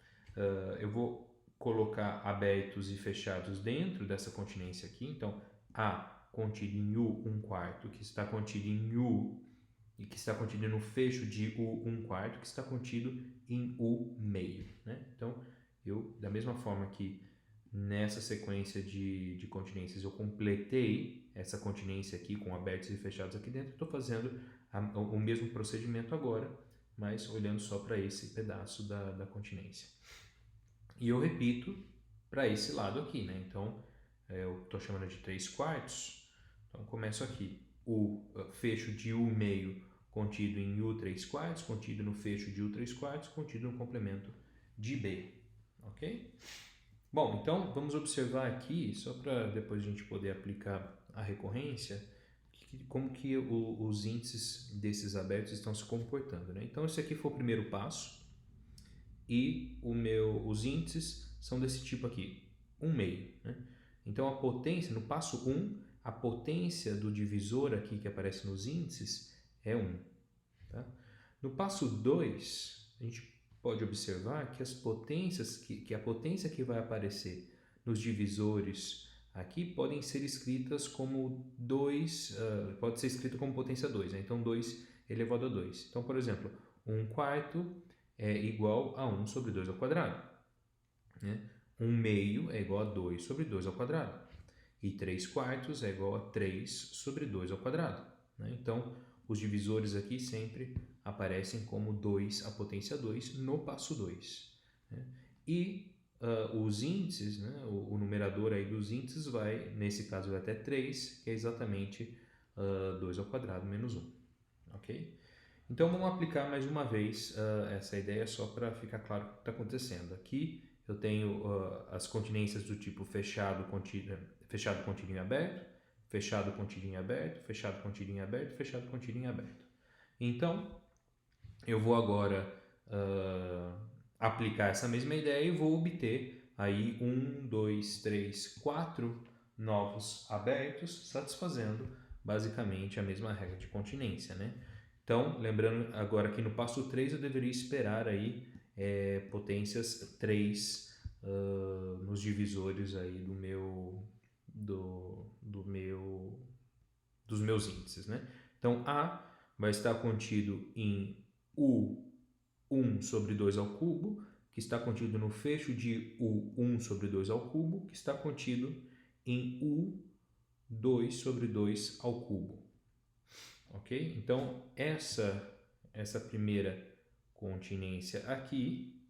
eu vou colocar abertos e fechados dentro dessa continência aqui. Então, A contido em U1 quarto, que está contido em U e que está contido no fecho de U1 quarto, que está contido em U meio. Né? Então, eu, da mesma forma que nessa sequência de continências eu completei essa continência aqui com abertos e fechados aqui dentro, estou fazendo o mesmo procedimento agora, mas olhando só para esse pedaço da continência. E eu repito para esse lado aqui, né? Então, eu estou chamando de 3 quartos. Então, começo aqui. O fecho de U meio contido em U 3 quartos, contido no fecho de U 3 quartos, contido no complemento de B. Ok? Bom, então vamos observar aqui, só para depois a gente poder aplicar a recorrência, como que os índices desses abertos estão se comportando. Né? Então, esse aqui foi o primeiro passo e os índices são desse tipo aqui, 1 meio. Né? Então, a potência, no passo 1, a potência do divisor aqui que aparece nos índices é 1. Tá? No passo 2, a gente pode observar que as potências, que a potência que vai aparecer nos divisores aqui podem ser escritas como 2, pode ser escrito como potência 2, né? Então 2 elevado a 2. Então, por exemplo, 1 quarto é igual a 1 sobre 2 ao quadrado. Né? 1 meio é igual a 2 sobre 2 ao quadrado. E 3 quartos é igual a 3 sobre 2 ao quadrado. Né? Então, os divisores aqui sempre aparecem como 2 a potência 2 no passo 2. Né? E os índices, né? o numerador aí dos índices vai, nesse caso, vai até 3, que é exatamente 2 ao quadrado menos 1. Ok? Então, vamos aplicar mais uma vez essa ideia só para ficar claro o que está acontecendo. Aqui eu tenho as continências do tipo fechado, contido em aberto, fechado, contido em aberto, fechado, contido em aberto, fechado, contido em aberto. Então, eu vou agora aplicar essa mesma ideia e vou obter aí 1, 2, 3, 4 novos abertos, satisfazendo basicamente a mesma regra de continência, né? Então, lembrando agora que no passo 3 eu deveria esperar aí potências 3 nos divisores aí dos meus índices, né? Então, A vai estar contido em U1 sobre 2 ao cubo, que está contido no fecho de U1 sobre 2 ao cubo, que está contido em U2 sobre 2 ao cubo. Ok? Então, essa primeira continência aqui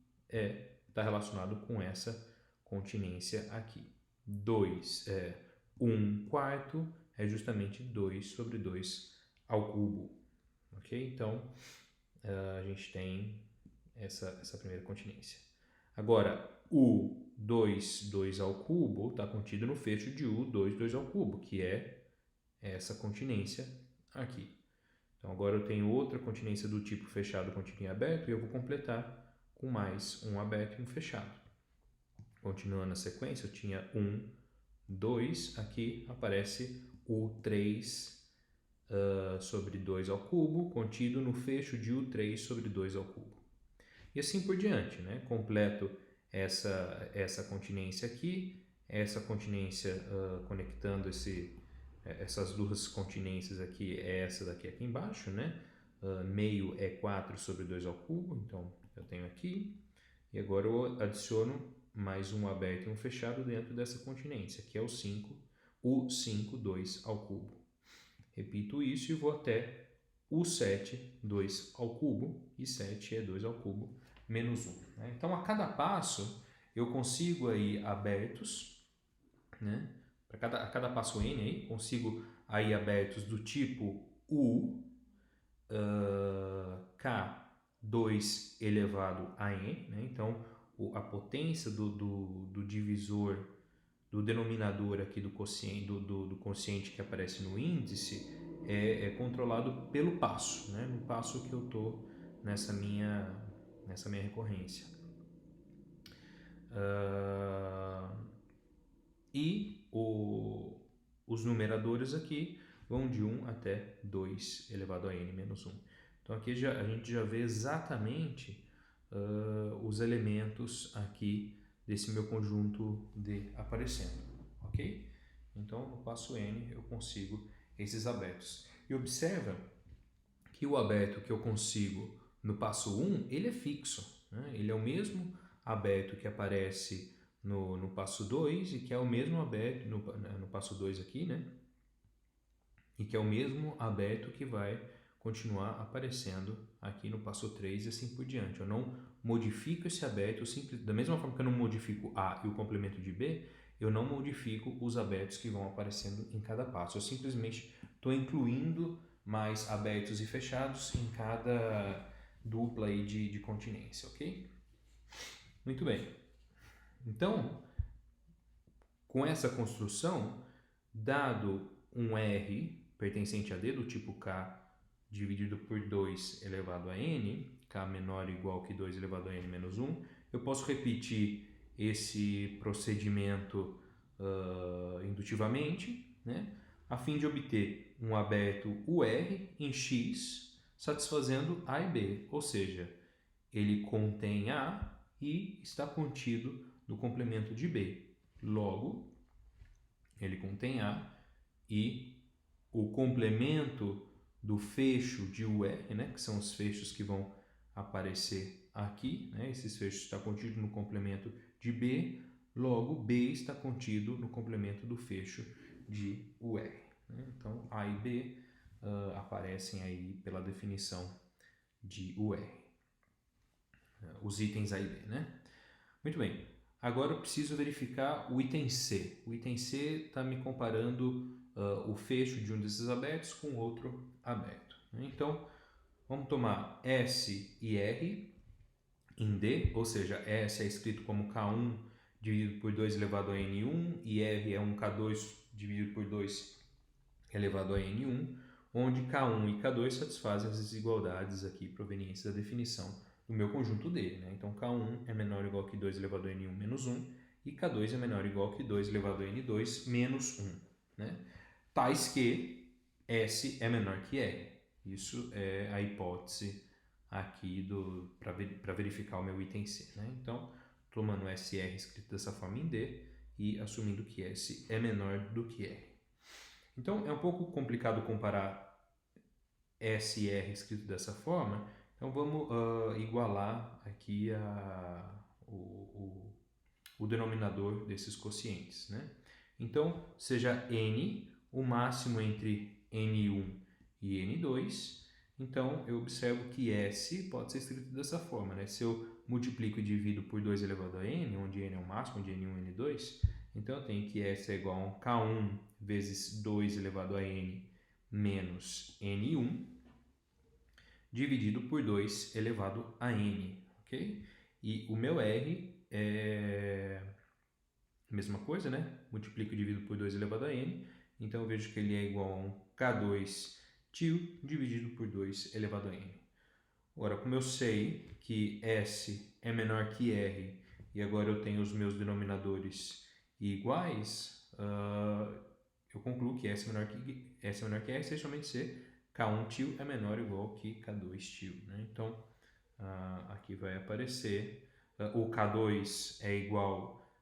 está relacionado com essa continência aqui. 2 é 1/4, é justamente 2 sobre 2 ao cubo, ok? Então, a gente tem essa primeira continência. Agora, U 2 ao cubo está contido no fecho de U 2 ao cubo, que é essa continência aqui. Então, agora eu tenho outra continência do tipo fechado contínuo e aberto e eu vou completar com mais um aberto e um fechado. Continuando a sequência, eu tinha 1, 2, aqui aparece U 3 sobre 2 ao cubo, contido no fecho de U3 sobre 2 ao cubo. E assim por diante, né? Completo essa continência aqui, essa continência conectando essas duas continências aqui, essa daqui aqui embaixo, né? Meio é 4 sobre 2 ao cubo, então eu tenho aqui. E agora eu adiciono mais um aberto e um fechado dentro dessa continência, que é o 5, 2 ao cubo. Repito isso e vou até o 7, 2 ao cubo, e 7 é 2 ao cubo, menos 1. Né? Então, a cada passo, eu consigo aí abertos, né? A cada passo n aí, consigo aí abertos do tipo U, K2 elevado a n, né? Então, a potência do divisor, do denominador aqui do quociente que aparece no índice é controlado pelo passo, né? No passo que eu estou nessa minha recorrência. E os numeradores aqui vão de 1 até 2 elevado a n menos 1. Então aqui a gente já vê exatamente os elementos aqui desse meu conjunto D aparecendo, ok? Então no passo n eu consigo esses abertos. E observa que o aberto que eu consigo no passo 1, ele é fixo, né? Ele é o mesmo aberto que aparece no passo 2 e que é o mesmo aberto no passo 2 aqui, né? E que é o mesmo aberto que vai continuar aparecendo aqui no passo 3 e assim por diante. Eu não modifico esse aberto, da mesma forma que eu não modifico A e o complemento de B, eu não modifico os abertos que vão aparecendo em cada passo. Eu simplesmente estou incluindo mais abertos e fechados em cada dupla aí de continência, ok? Muito bem. Então, com essa construção, dado um R pertencente a D do tipo K dividido por 2 elevado a n, K menor ou igual que 2 elevado a n menos 1, eu posso repetir esse procedimento indutivamente, né, a fim de obter um aberto UR em X satisfazendo A e B, ou seja, ele contém A e está contido no complemento de B. Logo, ele contém A e o complemento do fecho de UR, né, que são os fechos que vão aparecer aqui, né, esses fechos estão contidos no complemento de B, logo B está contido no complemento do fecho de UR. Né? Então, A e B aparecem aí pela definição de UR. Os itens A e B, né? Muito bem. Agora eu preciso verificar o item C. O item C está me comparando o fecho de um desses abertos com outro aberto. Então, vamos tomar S e R em D, ou seja, S é escrito como K1 dividido por 2 elevado a N1 e R é um K2 dividido por 2 elevado a N1, onde K1 e K2 satisfazem as desigualdades aqui provenientes da definição do meu conjunto D. Né? Então, K1 é menor ou igual que 2 elevado a N1 menos 1 e K2 é menor ou igual que 2 elevado a N2 menos 1. Né? Tais que S é menor que R. Isso é a hipótese aqui para verificar o meu item C. Né? Então, tomando SR escrito dessa forma em D e assumindo que S é menor do que R. Então, é um pouco complicado comparar S e R escrito dessa forma, então vamos igualar aqui o denominador desses quocientes. Né? Então, seja N o máximo entre N1 e N2, então eu observo que S pode ser escrito dessa forma. Né? Se eu multiplico e divido por 2 elevado a N, onde N é o máximo, onde N1 e N2, Então eu tenho que S é igual a K1 vezes 2 elevado a N menos N1 dividido por 2 elevado a N, ok? E o meu R é a mesma coisa, né? Multiplico e divido por 2 elevado a N, então eu vejo que ele é igual a um K2 tio dividido por 2 elevado a N. Agora, como eu sei que S é menor que R e agora eu tenho os meus denominadores iguais, eu concluo que S é menor que R, se somente C, K1 tio é menor ou igual que K2 tio. Né? Então, aqui vai aparecer, o K2 é igual,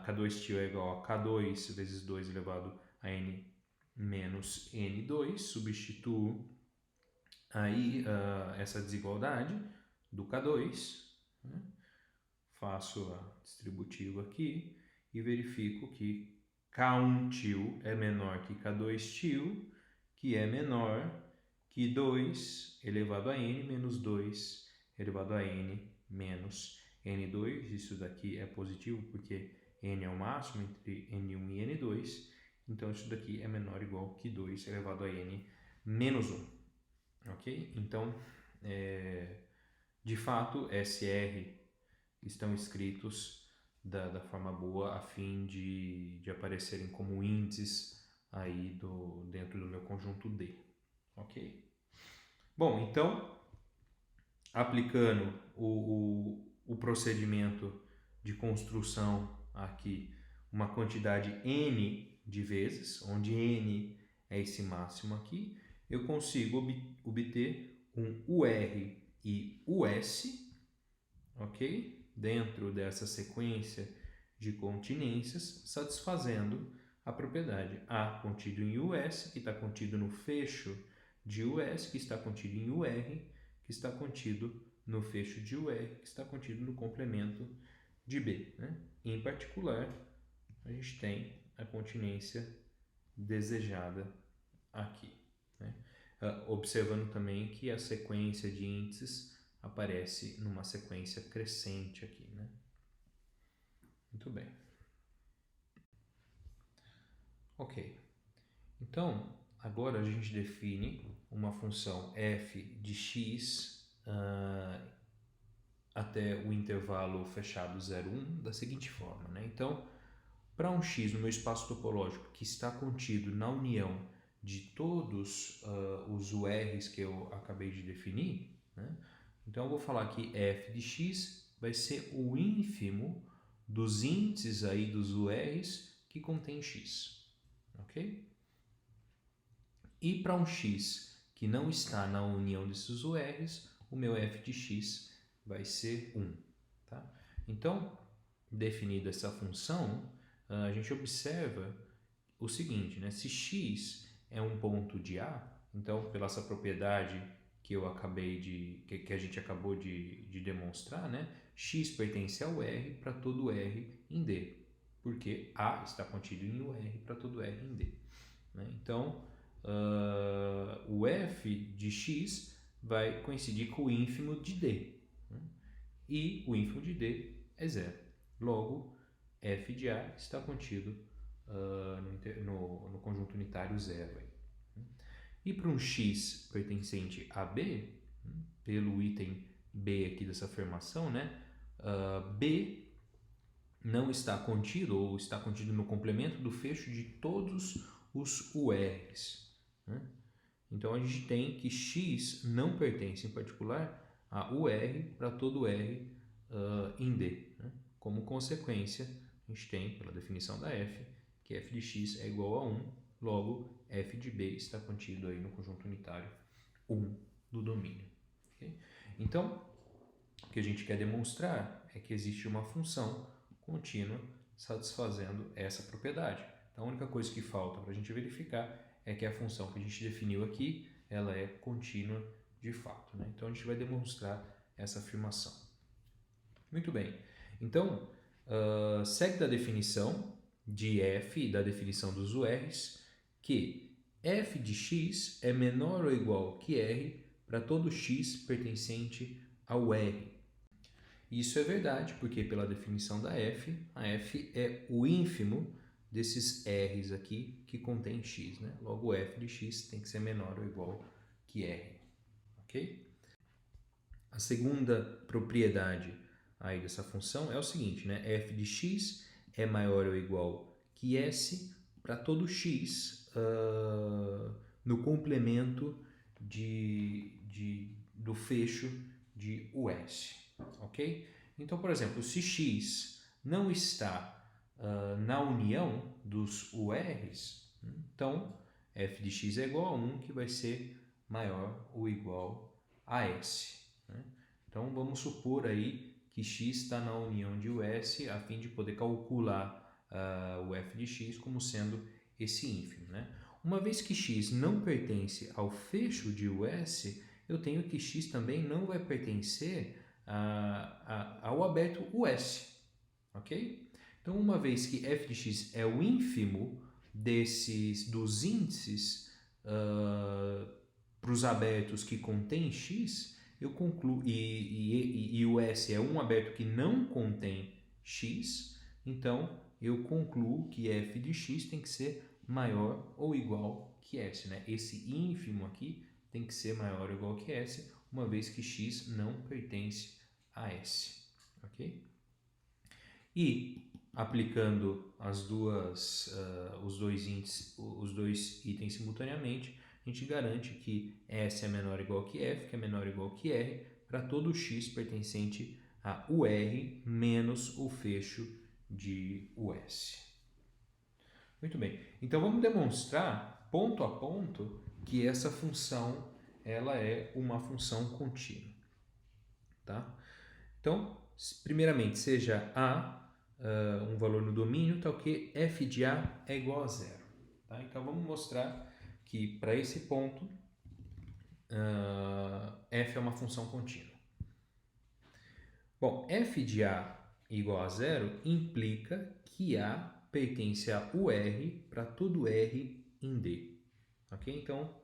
K2 tio é igual a K2 vezes 2 elevado a N menos N2, substituo aí essa desigualdade do K2, né? Faço a distributiva aqui e verifico que K1 tio é menor que K2 tio, que é menor que 2 elevado a N menos 2 elevado a N menos N2. Isso daqui é positivo porque N é o máximo entre N1 e N2. Então, isso daqui é menor ou igual que 2 elevado a N menos 1. Ok? Então, de fato, SR estão escritos da forma boa a fim de aparecerem como índices aí dentro do meu conjunto D. Ok? Bom, então, aplicando o procedimento de construção aqui, uma quantidade N de vezes, onde N é esse máximo aqui, eu consigo obter um UR e US, ok? Dentro dessa sequência de continências, satisfazendo a propriedade A contido em US, que está contido no fecho de US, que está contido em UR, que está contido no fecho de UR, que está contido no complemento de B. Né? Em particular, a gente tem a continência desejada aqui. Né? Observando também que a sequência de índices aparece numa sequência crescente aqui. Né? Muito bem. Ok. Então, agora a gente define uma função f de x até o intervalo fechado 0, 1 da seguinte forma. Né? Então, para um x no meu espaço topológico que está contido na união de todos os URs que eu acabei de definir, né? Então eu vou falar que f de x vai ser o ínfimo dos índices aí dos URs que contém x, ok? E para um x que não está na união desses URs, o meu f de x vai ser 1, tá? Então, definida essa função, a gente observa o seguinte, né? Se x é um ponto de A, então pela essa propriedade que eu acabei que a gente acabou de demonstrar, né? X pertence ao R para todo R em D, porque A está contido em UR para todo R em D. Né? Então, o f de x vai coincidir com o ínfimo de D, né? E o ínfimo de D é zero. Logo, f de A está contido no conjunto unitário 0. E para um x pertencente a B, pelo item B aqui dessa afirmação, né, B não está contido ou está contido no complemento do fecho de todos os URs. Né? Então a gente tem que x não pertence em particular a UR para todo R em D. Né? Como consequência, a gente tem, pela definição da f, que f de x é igual a 1, logo f de b está contido aí no conjunto unitário 1 do domínio. Okay? Então, o que a gente quer demonstrar é que existe uma função contínua satisfazendo essa propriedade. Então, a única coisa que falta para a gente verificar é que a função que a gente definiu aqui, ela é contínua de fato. Né? Então, a gente vai demonstrar essa afirmação. Muito bem. Então, segue da definição de f e da definição dos URs que f de x é menor ou igual que r para todo x pertencente ao R. Isso é verdade, porque pela definição da f, a f é o ínfimo desses r's aqui que contém x, né? Logo, f de x tem que ser menor ou igual que r, ok? A segunda propriedade aí dessa função é o seguinte, né? F de x é maior ou igual que s para todo x no complemento do fecho de us, ok? Então, por exemplo, se x não está na união dos URs, então f de x é igual a 1, que vai ser maior ou igual a s. Né? Então, vamos supor aí que x está na união de us a fim de poder calcular o f de x como sendo esse ínfimo. Né? Uma vez que x não pertence ao fecho de us, eu tenho que x também não vai pertencer ao aberto us, ok? Então, uma vez que f de x é o ínfimo dos índices para os abertos que contém x, eu concluo, e o S é um aberto que não contém x, então eu concluo que f de x tem que ser maior ou igual que S. Né? Esse ínfimo aqui tem que ser maior ou igual que S, uma vez que x não pertence a S. Ok? E aplicando os dois itens simultaneamente, a gente garante que S é menor ou igual que F, que é menor ou igual que R, para todo x pertencente a UR menos o fecho de US. Muito bem, então vamos demonstrar ponto a ponto que essa função ela é uma função contínua. Tá? Então, primeiramente, seja A um valor no domínio, tal que f de A é igual a zero. Tá? Então, vamos mostrar que para esse ponto, f é uma função contínua. Bom, f de A igual a zero implica que A pertence a UR para todo R em D. Ok? Então,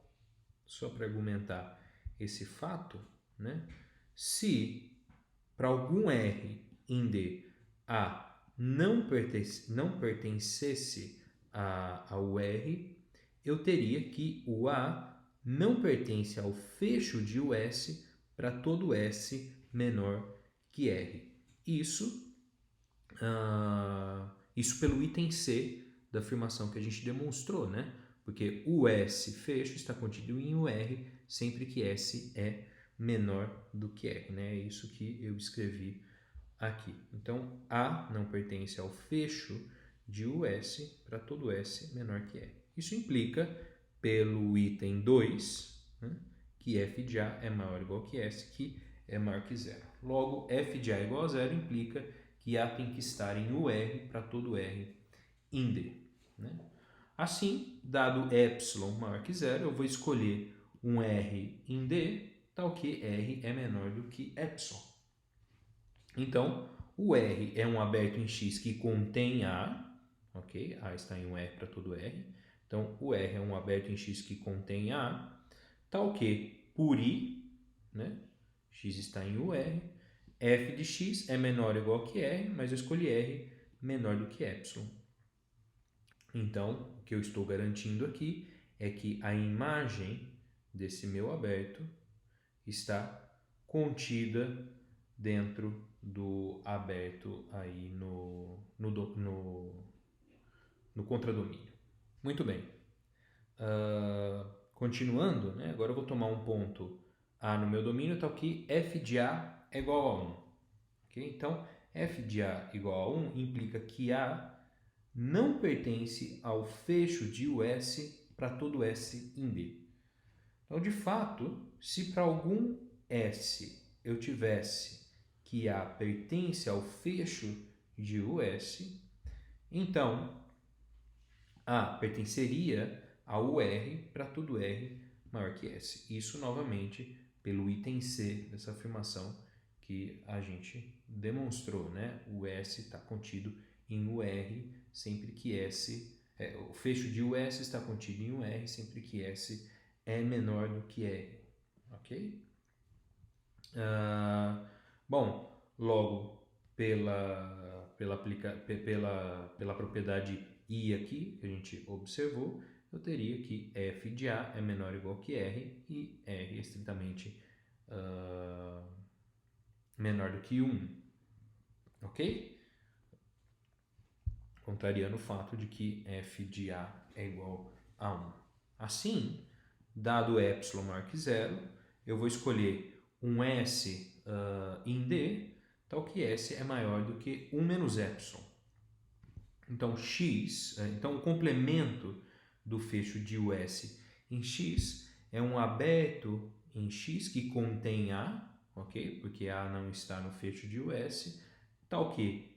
só para argumentar esse fato, né? Se para algum R em D A não pertencesse ao R, eu teria que o A não pertence ao fecho de US para todo S menor que R. Isso pelo item C da afirmação que a gente demonstrou, né? Porque o S fecho está contido em UR sempre que S é menor do que R, né? É isso que eu escrevi aqui. Então, A não pertence ao fecho de US para todo S menor que R. Isso implica, pelo item 2, né, que f de A é maior ou igual que S, que é maior que zero. Logo, f de A igual a zero implica que A tem que estar em UR para todo R em D. Né? Assim, dado epsilon maior que zero, eu vou escolher um R em D, tal que R é menor do que epsilon. Então, o R é um aberto em X que contém A, ok? A está em um R para todo R. Então, o R é um aberto em X que contém A, tal que, por I, né? X está em UR, f de x é menor ou igual que R, mas eu escolhi R menor do que epsilon. Então, o que eu estou garantindo aqui é que a imagem desse meu aberto está contida dentro do aberto aí no contradomínio. Muito bem. Continuando, né? Agora eu vou tomar um ponto A no meu domínio, tal que f de A é igual a 1. Okay? Então, f de A igual a 1 implica que A não pertence ao fecho de US para todo S em D. Então, de fato, se para algum S eu tivesse que A pertence ao fecho de US, então A pertenceria ao UR para todo R maior que S. Isso, novamente, pelo item C dessa afirmação que a gente demonstrou, né? O S está contido em UR sempre que S... o fecho de US está contido em UR sempre que S é menor do que R. Ok? Bom, Logo, pela propriedade I aqui, que a gente observou, eu teria que f de A é menor ou igual que R e R é estritamente menor do que 1, ok? Contrariando o fato de que f de A é igual a 1. Assim, dado epsilon maior que zero, eu vou escolher um S em D, tal que S é maior do que 1 menos epsilon. Então, então o complemento do fecho de US em X é um aberto em X que contém A, ok? Porque A não está no fecho de US, tal que,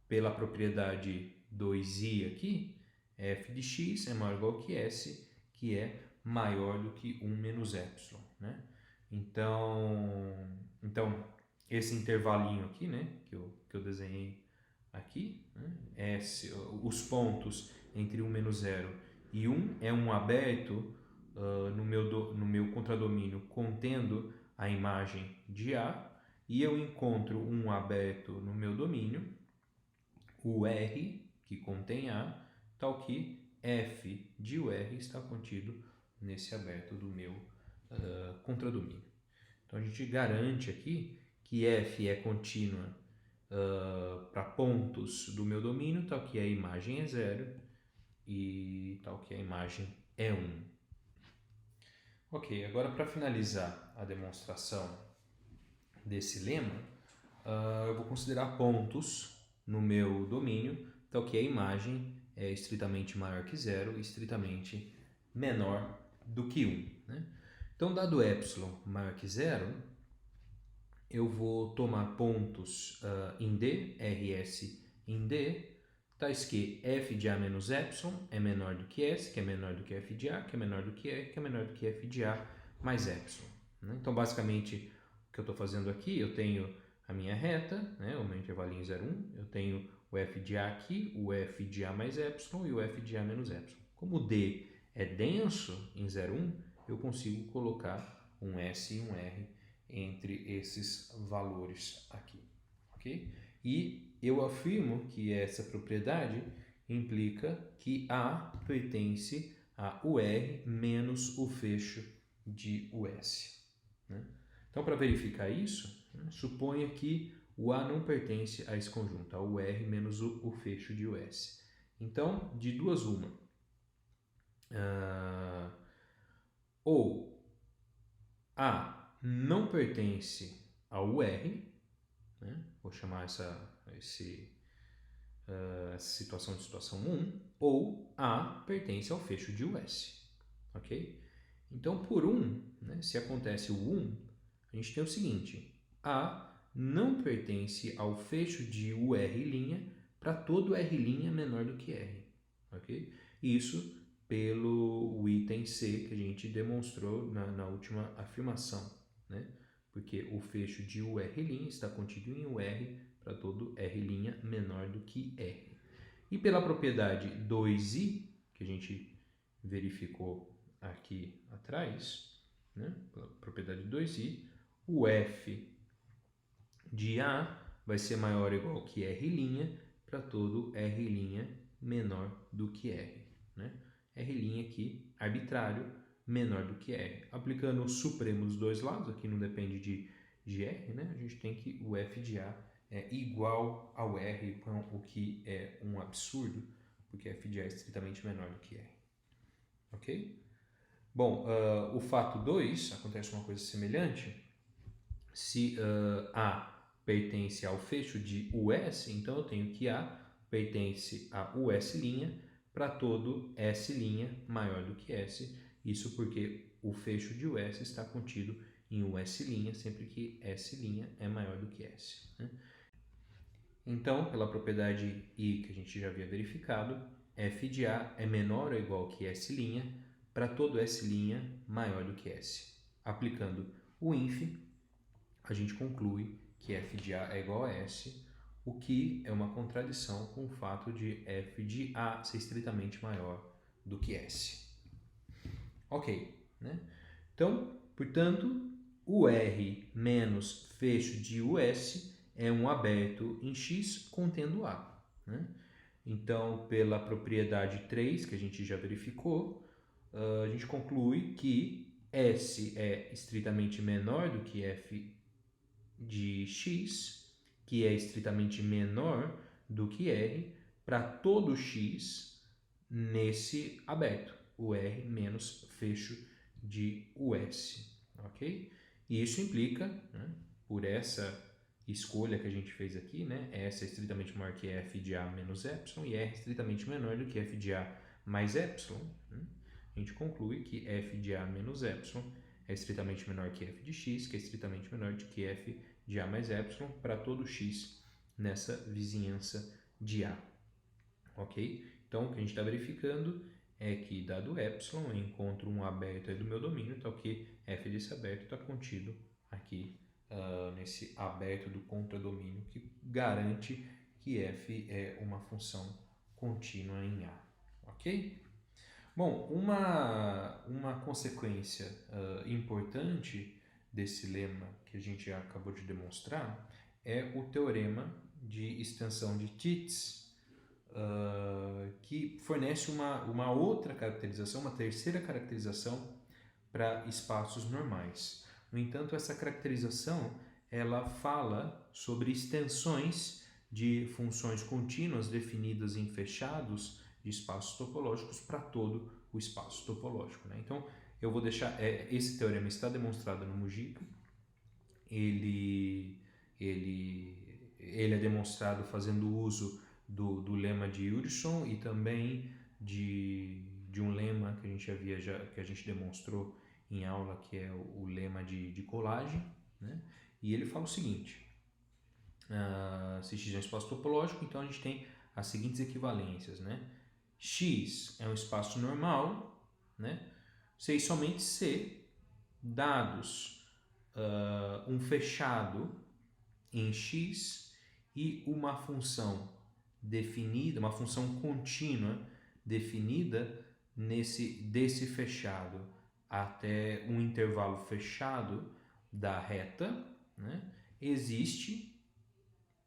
pela propriedade 2i aqui, f de x é maior ou igual que S, que é maior do que 1 menos epsilon, né? Então esse intervalinho aqui, né, que eu desenhei aqui, né, os pontos entre 1 menos 0 e 1 é um aberto no meu contradomínio contendo a imagem de A, e eu encontro um aberto no meu domínio, o R, que contém A, tal que f de UR está contido nesse aberto do meu contradomínio. Então a gente garante aqui que f é contínua para pontos do meu domínio, tal que a imagem é 0 e tal que a imagem é 1. Ok, agora para finalizar a demonstração desse lema, eu vou considerar pontos no meu domínio, tal que a imagem é estritamente maior que 0 e estritamente menor do que 1. Né? Então, dado epsilon maior que 0, eu vou tomar pontos em D, RS em D, tais que f de A menos epsilon é menor do que S, que é menor do que f de A, que é menor do que R, que é menor do que f de A mais epsilon. Né? Então, basicamente, o que eu estou fazendo aqui, eu tenho a minha reta, né, o meu intervalinho 0, 1, eu tenho o f de A aqui, o f de A mais epsilon e o f de A menos epsilon. Como o D é denso em 0, 1, eu consigo colocar um S e um R entre esses valores aqui, ok? E eu afirmo que essa propriedade implica que A pertence a UR menos o fecho de US. Né? Então, para verificar isso, suponha que o A não pertence a esse conjunto, a UR menos o fecho de US. Então, de duas uma, ou A não pertence ao UR, né? Vou chamar essa situação de situação 1, ou A pertence ao fecho de US, ok? Então, por 1, né, se acontece o 1, a gente tem o seguinte, A não pertence ao fecho de UR' para todo R' menor do que R, ok? Isso pelo item C que a gente demonstrou na última afirmação, né? Porque o fecho de UR' está contido em UR para todo R' menor do que R. E pela propriedade 2i, que a gente verificou aqui atrás, né? Pela propriedade 2i, o f de A vai ser maior ou igual que R' para todo R' menor do que R. Né? R' aqui, arbitrário, menor do que R. Aplicando o supremo dos dois lados, aqui não depende de R, né? A gente tem que o f de A é igual ao R, o que é um absurdo, porque f de A é estritamente menor do que R. Ok? Bom, o fato 2, acontece uma coisa semelhante. Se A pertence ao fecho de US, então eu tenho que A pertence a US' para todo S' maior do que S. Isso porque o fecho de US está contido em US' sempre que S' é maior do que S. Né? Então, pela propriedade I que a gente já havia verificado, f de A é menor ou igual que S' para todo S' maior do que S. Aplicando o inf, a gente conclui que f de A é igual a S, o que é uma contradição com o fato de f de A ser estritamente maior do que S. Ok, né? Então, portanto, o R menos fecho de US é um aberto em X contendo A, né? Então, pela propriedade 3, que a gente já verificou, a gente conclui que S é estritamente menor do que F de X, que é estritamente menor do que R, para todo X nesse aberto, o R menos fecho de US, ok? E isso implica, né, por essa escolha que a gente fez aqui, né, S é estritamente maior que F de A menos Epsilon e R é estritamente menor do que F de A mais Epsilon, né? A gente conclui que F de A menos Epsilon é estritamente menor que F de X, que é estritamente menor do que F de A mais Epsilon para todo X nessa vizinhança de A, ok? Então, o que a gente está verificando é que, dado Epsilon, eu encontro um aberto aí do meu domínio, então que F desse aberto está contido aqui nesse aberto do contradomínio, que garante que F é uma função contínua em A, ok? Bom, uma consequência importante desse lema que a gente já acabou de demonstrar é o teorema de extensão de Tits, que fornece uma outra caracterização, uma terceira caracterização para espaços normais. No entanto, essa caracterização ela fala sobre extensões de funções contínuas definidas em fechados de espaços topológicos para todo o espaço topológico, né? Então, eu vou deixar esse teorema está demonstrado no Mujica. Ele é demonstrado fazendo uso do lema de Urysohn e também de um lema que a gente que a gente demonstrou em aula, que é o lema de colagem, né? E ele fala o seguinte: se X é um espaço topológico, então a gente tem as seguintes equivalências, né? X é um espaço normal, né? Se e somente se, dados um fechado em X e uma função definida, uma função contínua definida desse fechado até um intervalo fechado da reta, né? Existe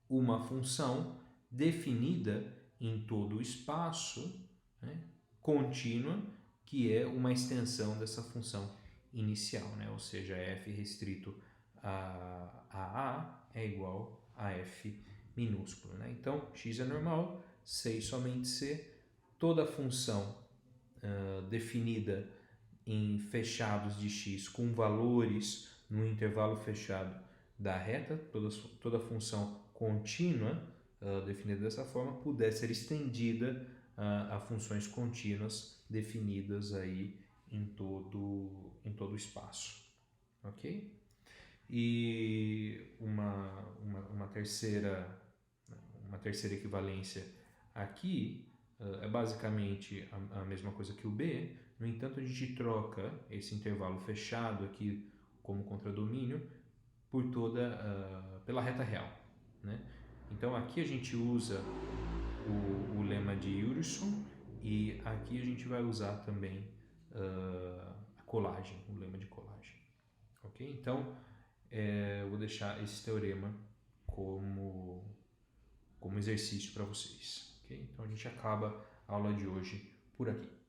uma função definida em todo o espaço, né, contínua, que é uma extensão dessa função inicial, né? Ou seja, f restrito a é igual a f minúsculo, né? Então, x é normal, C e somente C, toda função definida em fechados de x com valores no intervalo fechado da reta, toda função contínua definida dessa forma pudesse ser estendida a funções contínuas definidas aí em todo o espaço, ok? E uma terceira equivalência aqui é basicamente a mesma coisa que o B. No entanto, a gente troca esse intervalo fechado aqui como contradomínio pela reta real, né? Então aqui a gente usa o lema de Urysohn e aqui a gente vai usar também a colagem, o lema de colagem, ok? Então eu vou deixar esse teorema como exercício para vocês, ok? Então a gente acaba a aula de hoje por aqui.